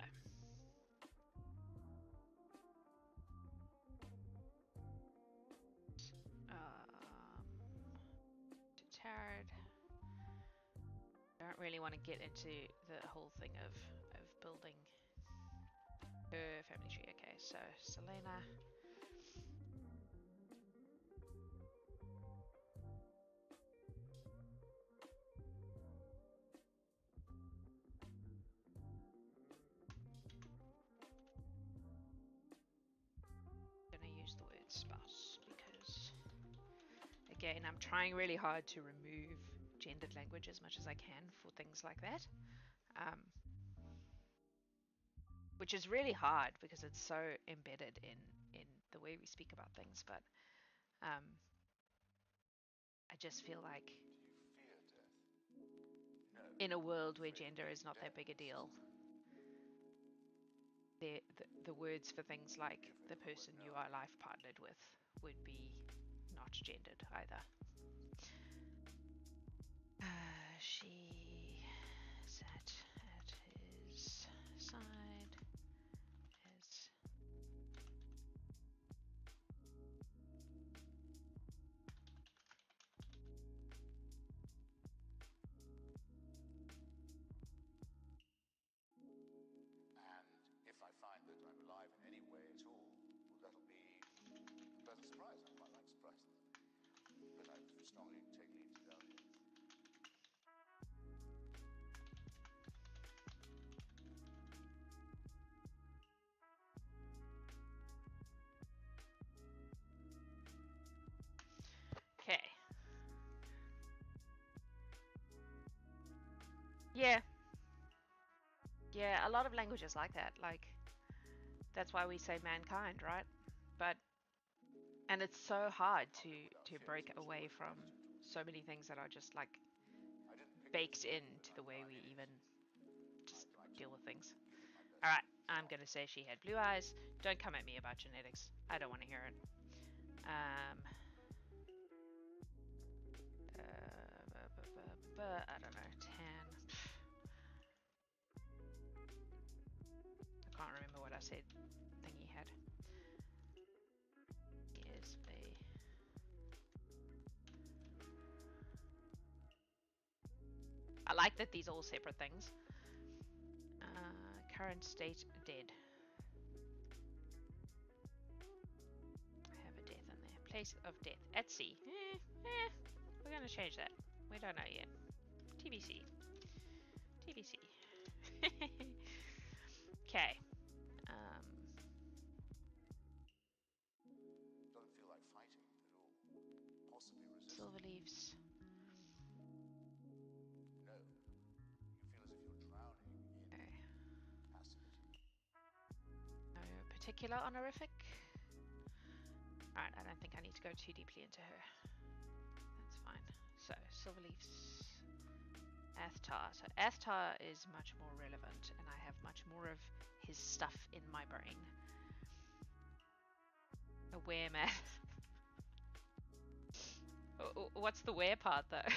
Tarot. I don't really want to get into the whole thing of building her family tree. Okay, so Selena. I'm gonna use the word spouse because again, I'm trying really hard to remove gendered language as much as I can for things like that. Which is really hard because it's so embedded in the way we speak about things. But just feel like Do you fear death? No. in a world where gender is not that big a deal, the words for things like the person you are life partnered with would be not gendered either. She sat at his side as And if I find that I'm alive in any way at all, well, that'll be a pleasant surprise. I quite like surprises. But I strongly take leave to doubt it. okay. Yeah. Yeah, a lot of languages like that. Like, that's why we say mankind, right? But and it's so hard to break away from so many things that are just like I didn't pick baked this thing with into an the way we underline in it. even just I'd like to deal with things. give it my best All right, I'm shot. gonna say she had blue eyes. Don't come at me about genetics. I don't want to hear it. I don't know, tan. I can't remember what I said. Thingy had. Is a. I like that these are all separate things. Current state dead. I have a death in there. Place of death at sea. We're gonna change that. We don't know yet. TBC. TBC. Okay. Doesn't feel like fighting at all. Possibly resisting. Silver leaves. No. You feel as if you're drowning in passivity. No particular honorific. Alright, I don't think I need to go too deeply into her. That's fine. So, silver leaves. Athtar. So Athtar is much more relevant, and I have much more of his stuff in my brain. A were man. What's the were part though?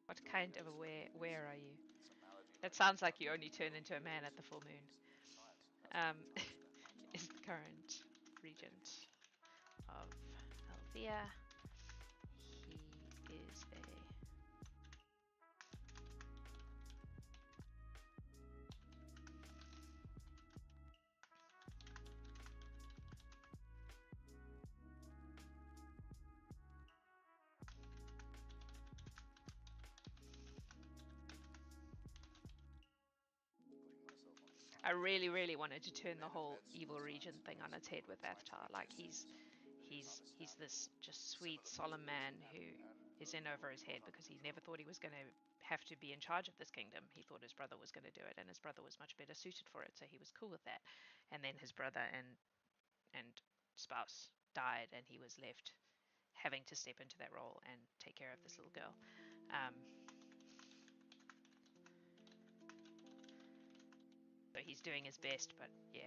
What kind of a were are you? That sounds like you only turn into a man at the full moon. Is the current regent of Azurhia. He is a I really, really wanted to turn the whole evil regent thing on its head with Athtar. Like he's this just sweet, solemn man who is in over his head because he never thought he was going to have to be in charge of this kingdom. He thought his brother was going to do it, and his brother was much better suited for it, so he was cool with that. And then his brother and spouse died, and he was left having to step into that role and take care of this little girl. So he's doing his best, but yeah.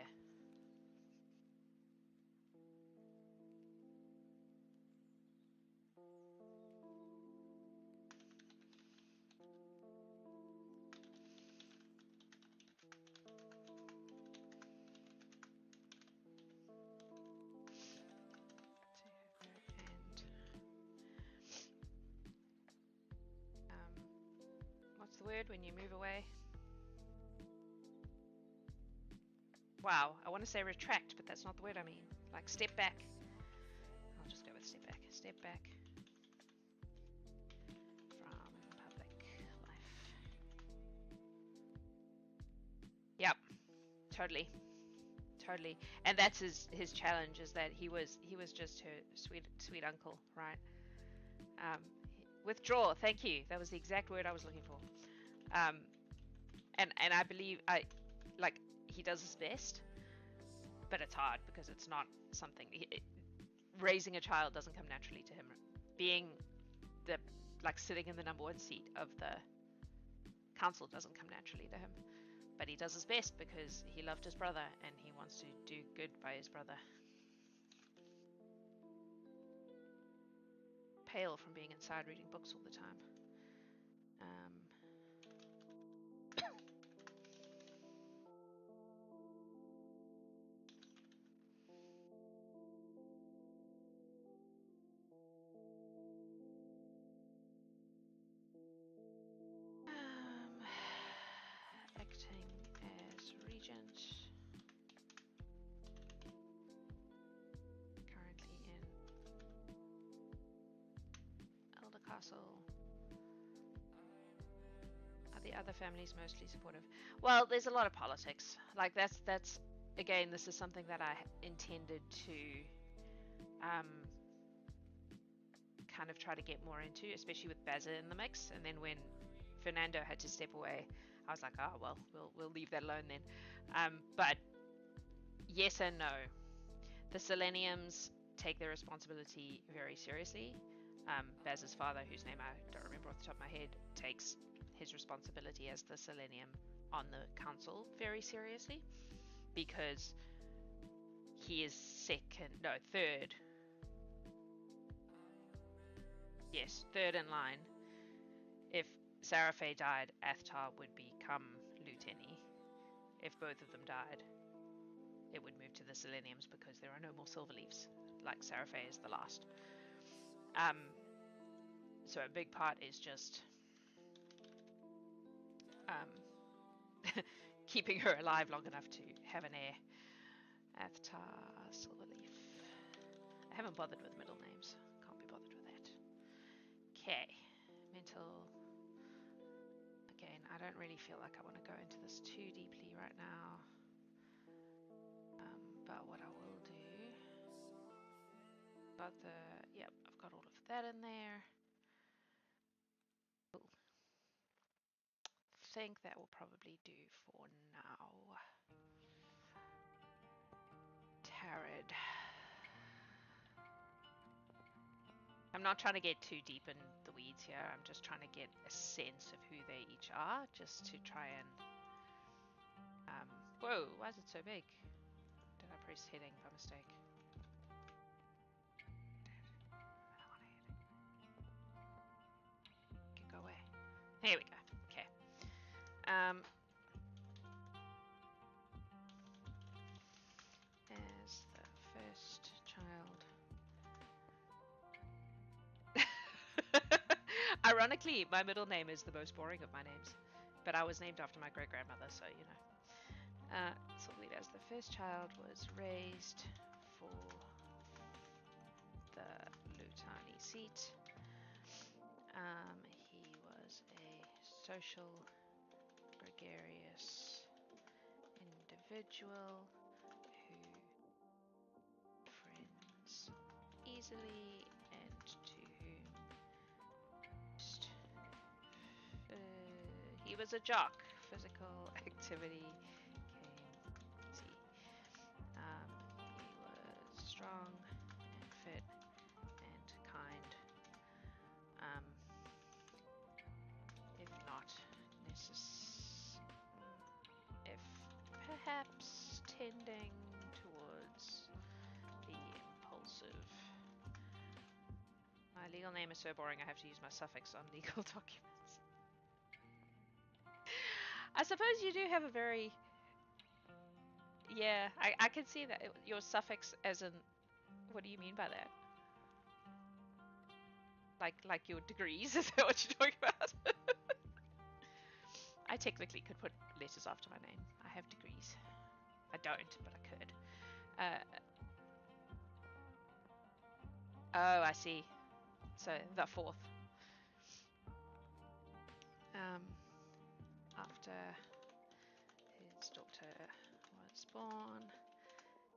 What's the word when you move away? Wow, I want to say retract, but that's not the word I mean. Like step back. I'll just go with step back. Step back from public life. Yep, totally. And that's his challenge, is that he was just her sweet uncle, right? Withdraw. Thank you. That was the exact word I was looking for. And I believe he does his best, but it's hard because it's not something. raising a child doesn't come naturally to him. Being the like sitting in the number one seat of the council doesn't come naturally to him. But he does his best because he loved his brother and he wants to do good by his brother. Pale from being inside reading books all the time. Acting as regent. Currently in Elder Castle. Are the other families mostly supportive? Well, there's a lot of politics. Like that's again, this is something that I intended to kind of try to get more into, especially with Bazza in the mix. And then when Fernando had to step away, I was like, oh well, we'll leave that alone then. But yes and no. The Seleniums take their responsibility very seriously. Baz's father, whose name I don't remember off the top of my head, takes his responsibility as the Selenium on the council very seriously, because he is third. Yes, third in line. If Sarah died, Athtar would become lieutenant. If both of them died, it would move to the Seleniums because there are no more Silverleafs. Like Sarah is the last. So a big part is just keeping her alive long enough to have an heir. Athtar, Silverleaf. I haven't bothered with middle names. Can't be bothered with that. Okay. Mental. Again, I don't really feel like I want to go into this too deeply right now. But what I will do... Yep, I've got all of that in there. Cool. I think that will probably do for now. Tarot. I'm not trying to get too deep in the weeds here. I'm just trying to get a sense of who they each are, just to try and... whoa, why is it so big? Did I press heading by mistake? Go away. Here we go. Okay. As the first child. Ironically, my middle name is the most boring of my names, but I was named after my great-grandmother, so you know. So I believe as the first child was raised for the Lutani seat. He was a social, gregarious individual who friends easily and to whom he was a jock. Physical activity came easy. He was strong and fit and kind. If not if perhaps tending towards the impulsive. My legal name is so boring I have to use my suffix on legal documents. I suppose you do have a very... Yeah, I can see that. Your suffix as in... What do you mean by that? Like your degrees? Is that what you're talking about? I technically could put letters after my name. I have degrees. I don't, but I could. Oh, I see. So, the fourth. After his daughter was born,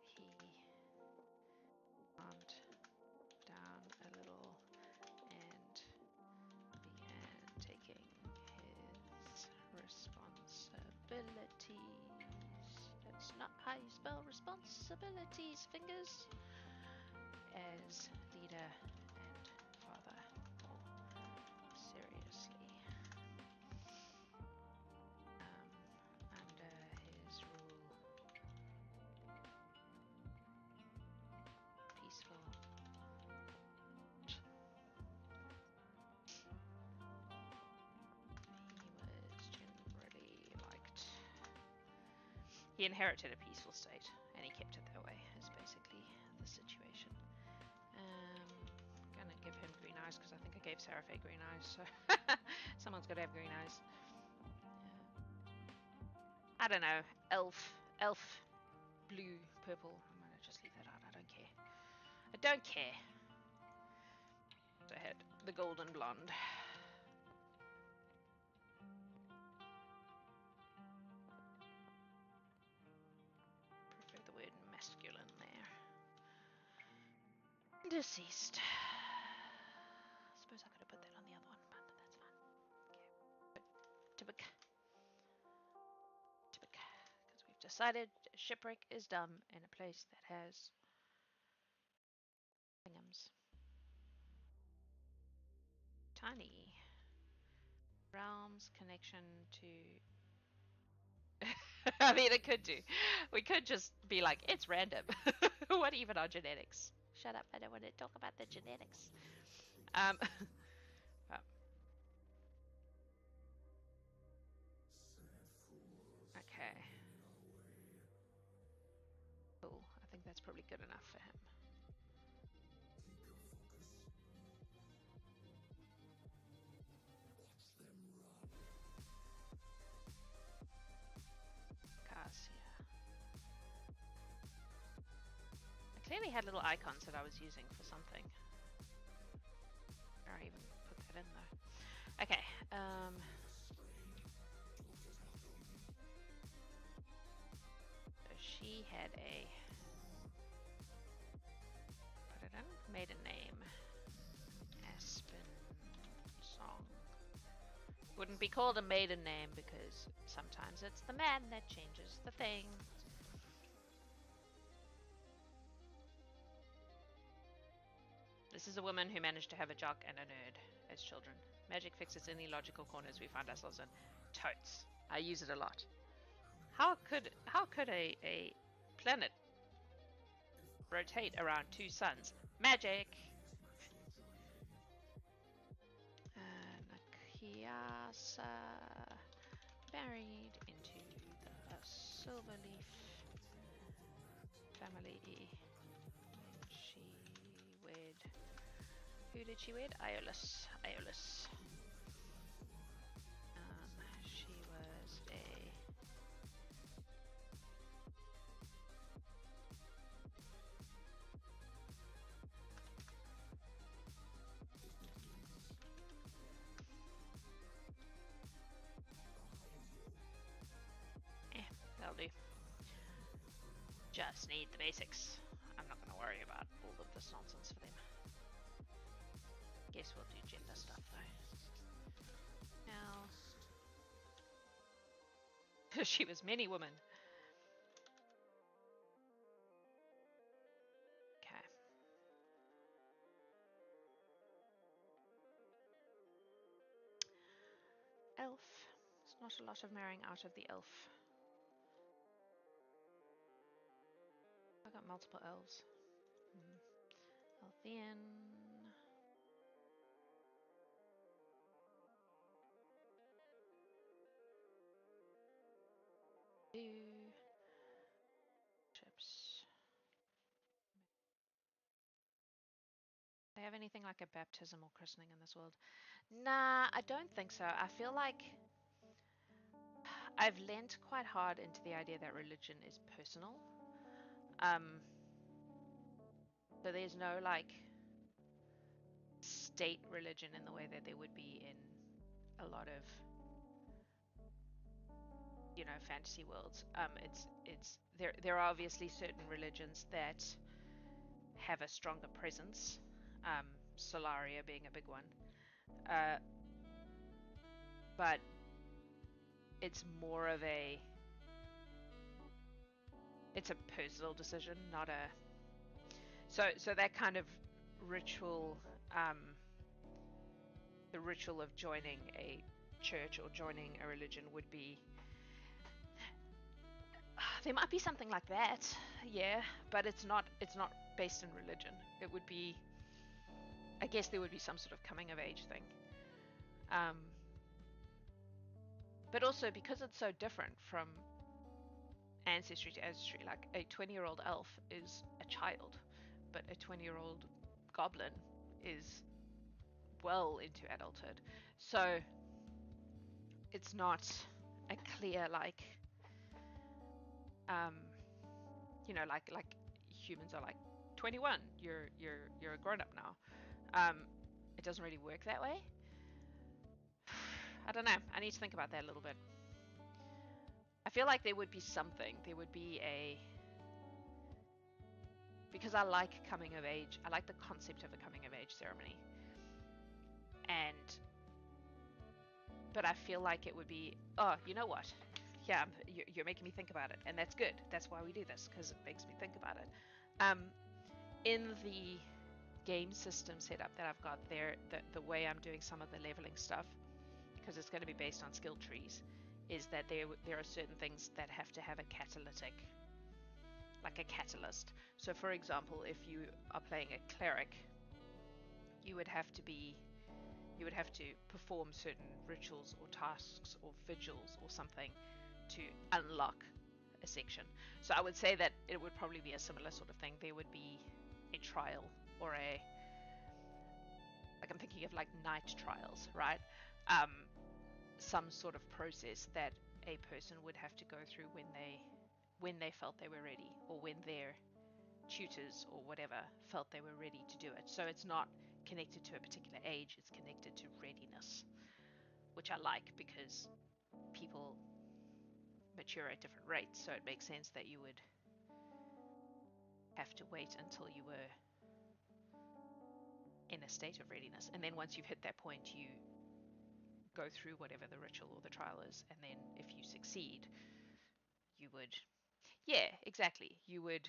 he calmed down a little and began taking his responsibilities. That's not how you spell responsibilities, fingers. as leader and father more seriously. Under his rule, peaceful. He was generally liked. He inherited a peaceful state, and he kept it that way, is basically the situation. Gonna give him green eyes, because I think I gave Seraphé green eyes, so someone's gotta have green eyes. I don't know, elf, blue, purple. I'm gonna just leave that out, I don't care. I don't care. So I had the golden blonde. Prefer the word masculine there. Deceased. I suppose I could have put that on the other one, but that's fine. Okay. Tibik. Because we've decided shipwreck is dumb in a place that has thingams. Tiny. Realms connection to... I mean, it could do. We could just be like, it's random. What even are genetics? Shut up, I don't want to talk about the genetics. Oh. Okay. Cool. I think that's probably good enough for him. Cassia. I clearly had little icons that I was using for something. Or I even put that in though. Okay. So she had a... Put it in. Maiden name. Aspen Song. Wouldn't be called a maiden name because sometimes it's the man that changes the thing. This is a woman who managed to have a jock and a nerd as children. Magic fixes any logical corners we find ourselves in. Totes. I use it a lot. How could a planet rotate around two suns? Magic! Nakiasa married into the Silverleaf family. She wed... Who did she wed? Iolus. She was a... That'll do. Just need the basics. I'm not going to worry about all of this nonsense for them. Guess we'll do gender stuff though. Now... she was many women. Okay. Elf. There's not a lot of marrying out of the elf. I got multiple elves. Elfian. Ships. Do they have anything like a baptism or christening in this world? Nah, I don't think so. I feel like I've lent quite hard into the idea that religion is personal. So there's no like state religion in the way that there would be in a lot of, you know, fantasy worlds. It's there are obviously certain religions that have a stronger presence. Solaria being a big one. But it's more of a... It's a personal decision, not a... So that kind of ritual, the ritual of joining a church or joining a religion would be, there might be something like that, yeah, but it's not based in religion. It would be, I guess there would be some sort of coming of age thing. But also because it's so different from ancestry to ancestry, like a 20-year-old elf is a child, but a 20-year-old goblin is well into adulthood. So it's not a clear, like, like humans are like 21, you're a grown up now. It doesn't really work that way. I don't know. I need to think about that a little bit. I feel like there would be something. There would be because I like coming of age. I like the concept of a coming of age ceremony. But I feel like it would be, oh, you know what? Yeah, you're making me think about it, and that's good. That's why we do this, because it makes me think about it. In the game system setup that I've got there, the way I'm doing some of the leveling stuff, because it's going to be based on skill trees, is that there are certain things that have to have a catalytic, like a catalyst. So for example, if you are playing a cleric, you would have to perform certain rituals or tasks or vigils or something to unlock a section. So I would say that it would probably be a similar sort of thing. There would be a trial, or like I'm thinking of like night trials, right? Some sort of process that a person would have to go through when they felt they were ready, or when their tutors or whatever felt they were ready to do it. So it's not connected to a particular age, it's connected to readiness, which I like because people mature at different rates. So it makes sense that you would have to wait until you were in a state of readiness. And then once you've hit that point, you go through whatever the ritual or the trial is. And then if you succeed, you would, yeah, exactly, you would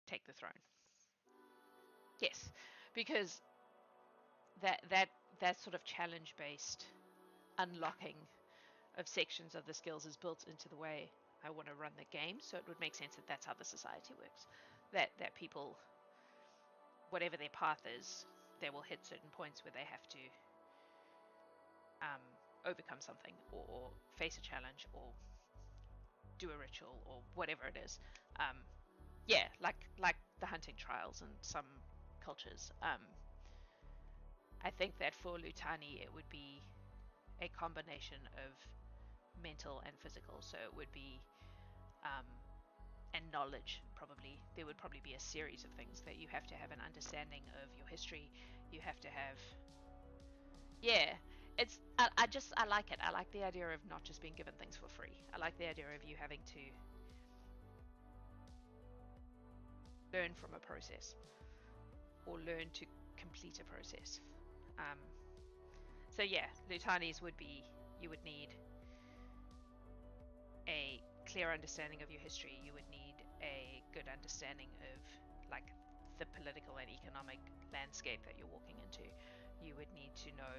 take the throne. Yes, because that sort of challenge based unlocking of sections of the skills is built into the way I want to run the game. So it would make sense that that's how the society works. That people, whatever their path is, they will hit certain points where they have to overcome something, or face a challenge, or do a ritual, or whatever it is. Yeah, like the hunting trials in some cultures. I think that for Lutani, it would be a combination of mental and physical. So it would be, and knowledge, probably. There would probably be a series of things that you have to have an understanding of your history. You have to have, yeah. I like it. I like the idea of not just being given things for free. I like the idea of you having to learn from a process, or learn to complete a process. Um, so yeah, Lutanis would be, you would need a clear understanding of your history. You would need a good understanding of like the political and economic landscape that you're walking into. You would need to know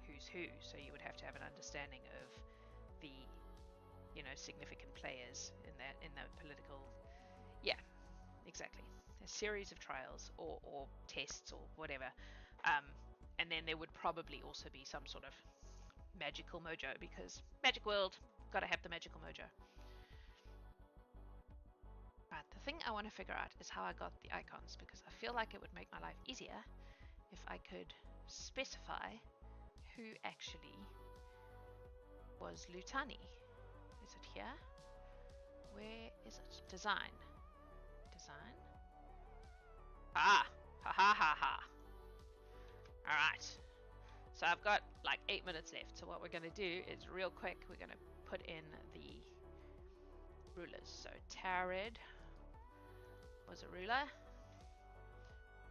who's who. So you would have to have an understanding of the, significant players in the political. Yeah, exactly. A series of trials, or tests, or whatever. And then there would probably also be some sort of magical mojo, because magic world, gotta have the magical mojo. But the thing I want to figure out is how I got the icons, because I feel like it would make my life easier if I could specify who actually was Lutani. Is it here? Where is it? Design. Design. Ah! Ha ha ha ha! Alright. So I've got like 8 minutes left. So what we're going to do is, real quick, we're going to put in the rulers. So Tarid was a ruler.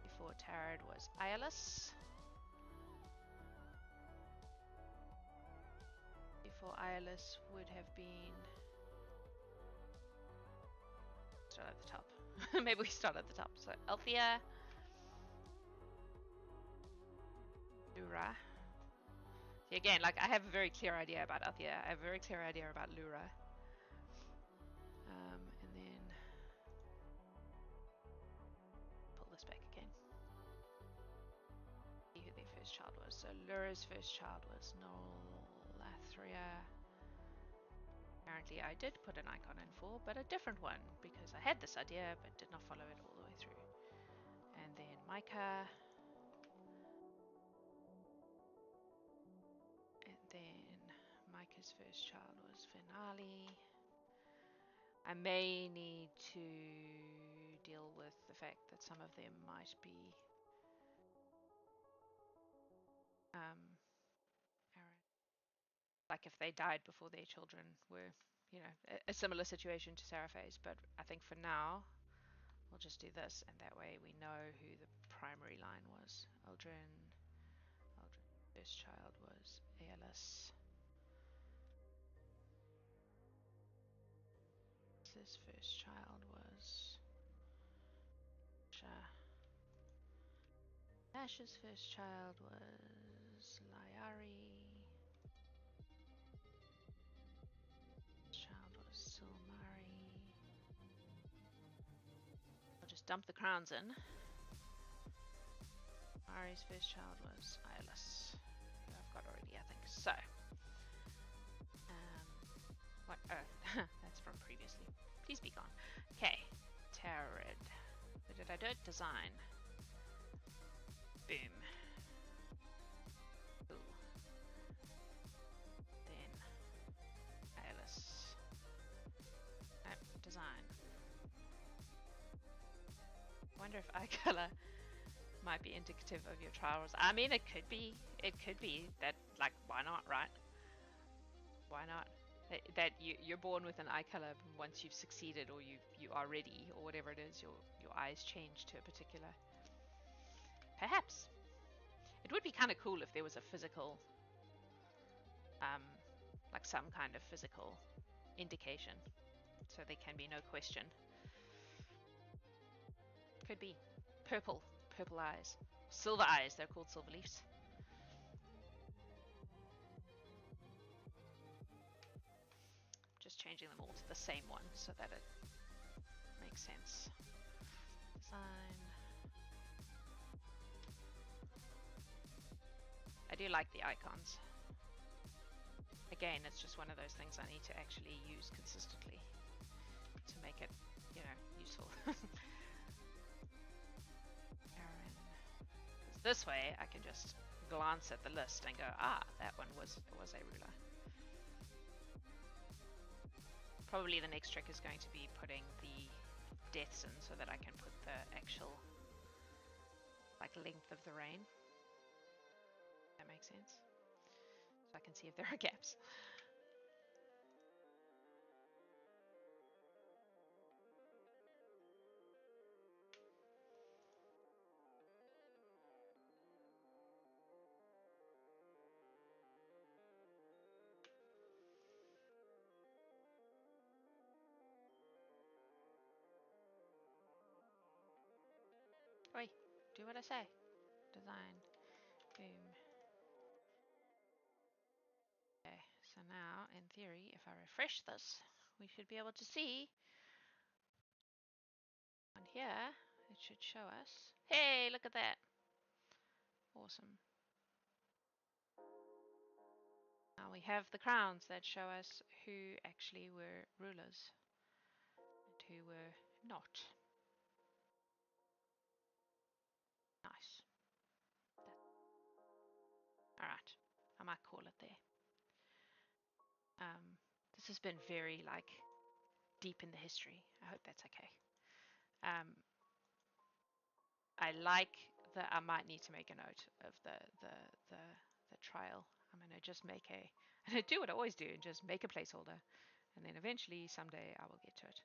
Before Tarid was Aeolus. Before Aeolus would have been, start at the top. Maybe we start at the top. So Althea, Lura. See, again, like I have a very clear idea about Althea. I have a very clear idea about Lura. And then pull this back again. See who their first child was. So Lura's first child was Nolathria. Apparently I did put an icon in for, but a different one, because I had this idea but did not follow it all the way through. And then Micah. And then Micah's first child was Finale. I may need to deal with the fact that some of them might be like if they died before their children were, you know, a similar situation to Seraphay's. But I think for now, we'll just do this, and that way we know who the primary line was. Aldrin's first child was Aeolus. His first child was Asha. Ash's first child was Lyari. His child was Silmari. I'll just dump the crowns in. Mari's first child was Aeolus, who I've got already, I think. So, what? Oh, that's from previously. Please be gone. Okay, Tarid. Where did I do it? Design. Boom. Ooh. Then Aeolus. Nope, design. Wonder if eye color might be indicative of your trials. I mean, it could be. It could be that, like, why not, right? Why not? That you're born with an eye color once you've succeeded, or you are ready, or whatever it is, your eyes change to a particular. Perhaps it would be kind of cool if there was a physical, like some kind of physical indication, so there can be no question. Could be purple eyes, silver eyes. They're called silver leaves. Just changing them all to the same one so that it makes sense. Design. I do like the icons. Again, it's just one of those things I need to actually use consistently to make it, you know, useful. This way I can just glance at the list and go, ah, that one was a ruler. Probably the next trick is going to be putting the deaths in so that I can put the actual, like, length of the reign. That makes sense. So I can see if there are gaps. Oi, do what I say. Design. Boom. Okay, so now, in theory, if I refresh this, we should be able to see on here, it should show us. Hey, look at that. Awesome. Now we have the crowns that show us who actually were rulers and who were not. Nice. Alright, I might call it there. This has been very, like, deep in the history. I hope that's okay. I like that. I might need to make a note of the trial. I'm gonna just make a, and I do what I always do, and just make a placeholder, and then eventually someday I will get to it.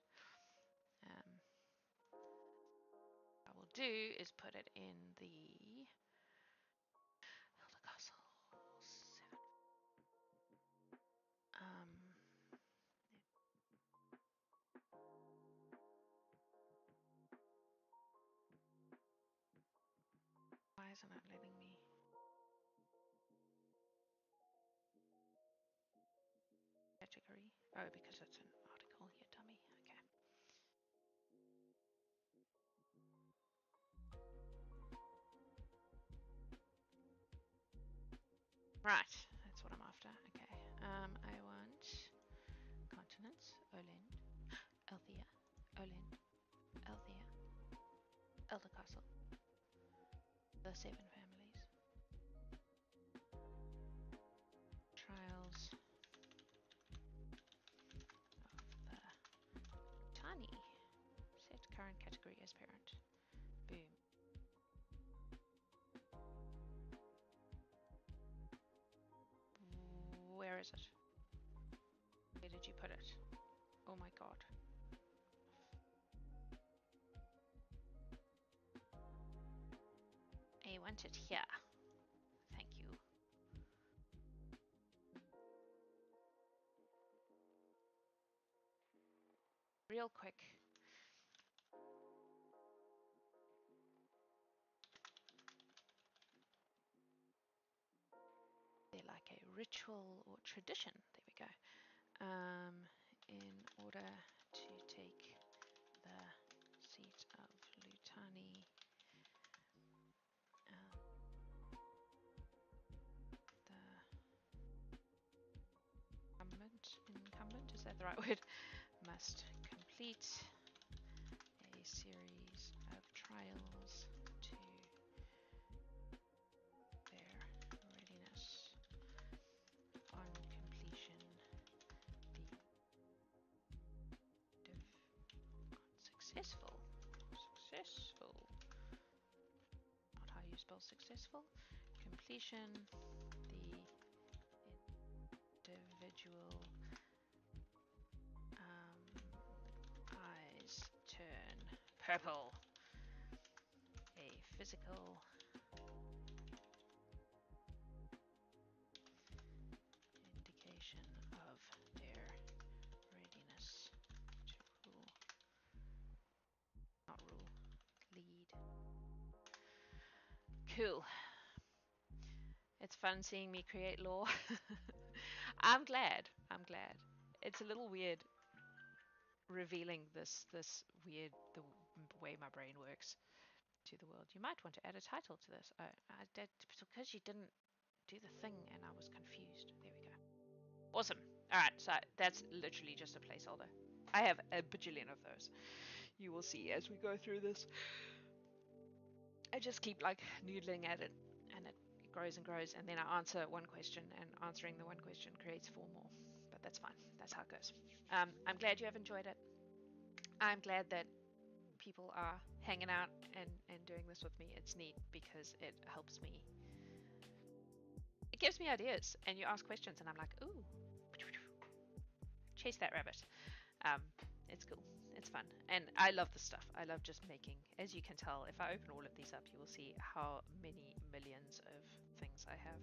What I will do is put it in the Elder Castle 7. is it not letting me? Category. Oh, because it's an article. You dummy. Okay. Right, that's what I'm after. Okay. I want continents. Olend, Althea, Olend, Althea, Elder Castle, the 7 families, trials of the tiny. Set current category as parent. Boom. Where is it? Where did you put it? Oh my god. I want it here. Thank you. Real quick. They're like a ritual or tradition. There we go. In order to take the seat of Lutani, the incumbent, is that the right word? Must complete a series of trials to their readiness. On completion, the successful, not how you spell successful, completion, the individual eyes turn purple. A physical indication of their readiness to rule. Not rule, lead. Cool. It's fun seeing me create lore. I'm glad. It's a little weird revealing this weird the way my brain works to the world. You might want to add a title to this. I did because you didn't do the thing and I was confused. There we go. Awesome. All right, so that's literally just a placeholder. I have a bajillion of those. You will see as we go through this. I just keep like noodling at it and it grows and grows, and then I answer one question, and answering the one question creates 4 more. But that's fine. That's how it goes. I'm glad you have enjoyed it. I'm glad that people are hanging out and doing this with me. It's neat because it helps me. It gives me ideas, and you ask questions, and I'm like, ooh, chase that rabbit. It's cool. It's fun. And I love the stuff. I love just making. As you can tell, if I open all of these up, you will see how many millions of things I have.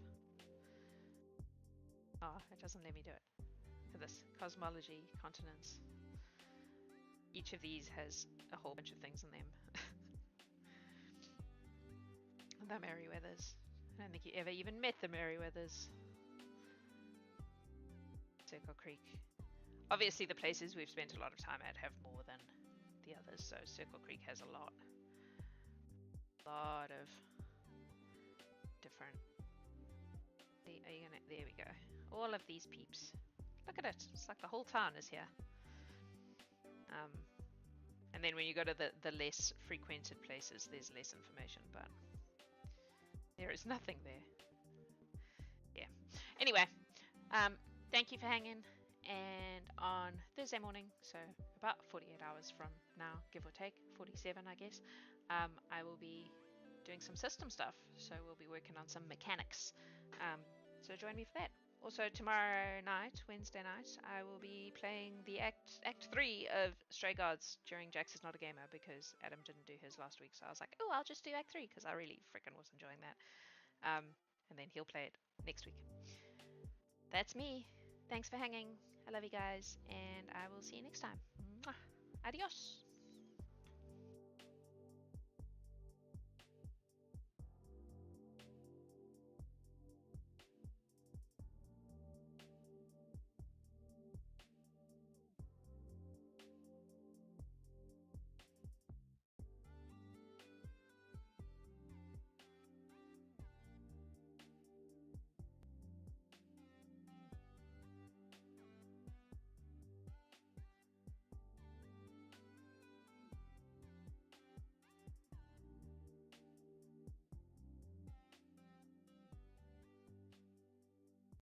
Oh, it doesn't let me do it. Look at this. Cosmology, continents. Each of these has a whole bunch of things in them. The Merryweathers. I don't think you ever even met the Merryweathers. Circle Creek. Obviously, the places we've spent a lot of time at have more than the others, so Circle Creek has a lot of different. Are you gonna? There we go. All of these peeps. Look at it. It's like the whole town is here. And then when you go to the less frequented places, there's less information, but there is nothing there. Yeah. Anyway, thank you for hanging. And on Thursday morning, so about 48 hours from now, give or take, 47 I guess, I will be doing some system stuff. So we'll be working on some mechanics. So join me for that. Also tomorrow night, Wednesday night, I will be playing the Act 3 of Stray Gods during Jax is Not a Gamer, because Adam didn't do his last week. So I was like, oh, I'll just do Act 3 because I really freaking was enjoying that. And then he'll play it next week. That's me. Thanks for hanging. I love you guys, and I will see you next time. Mwah. Adios.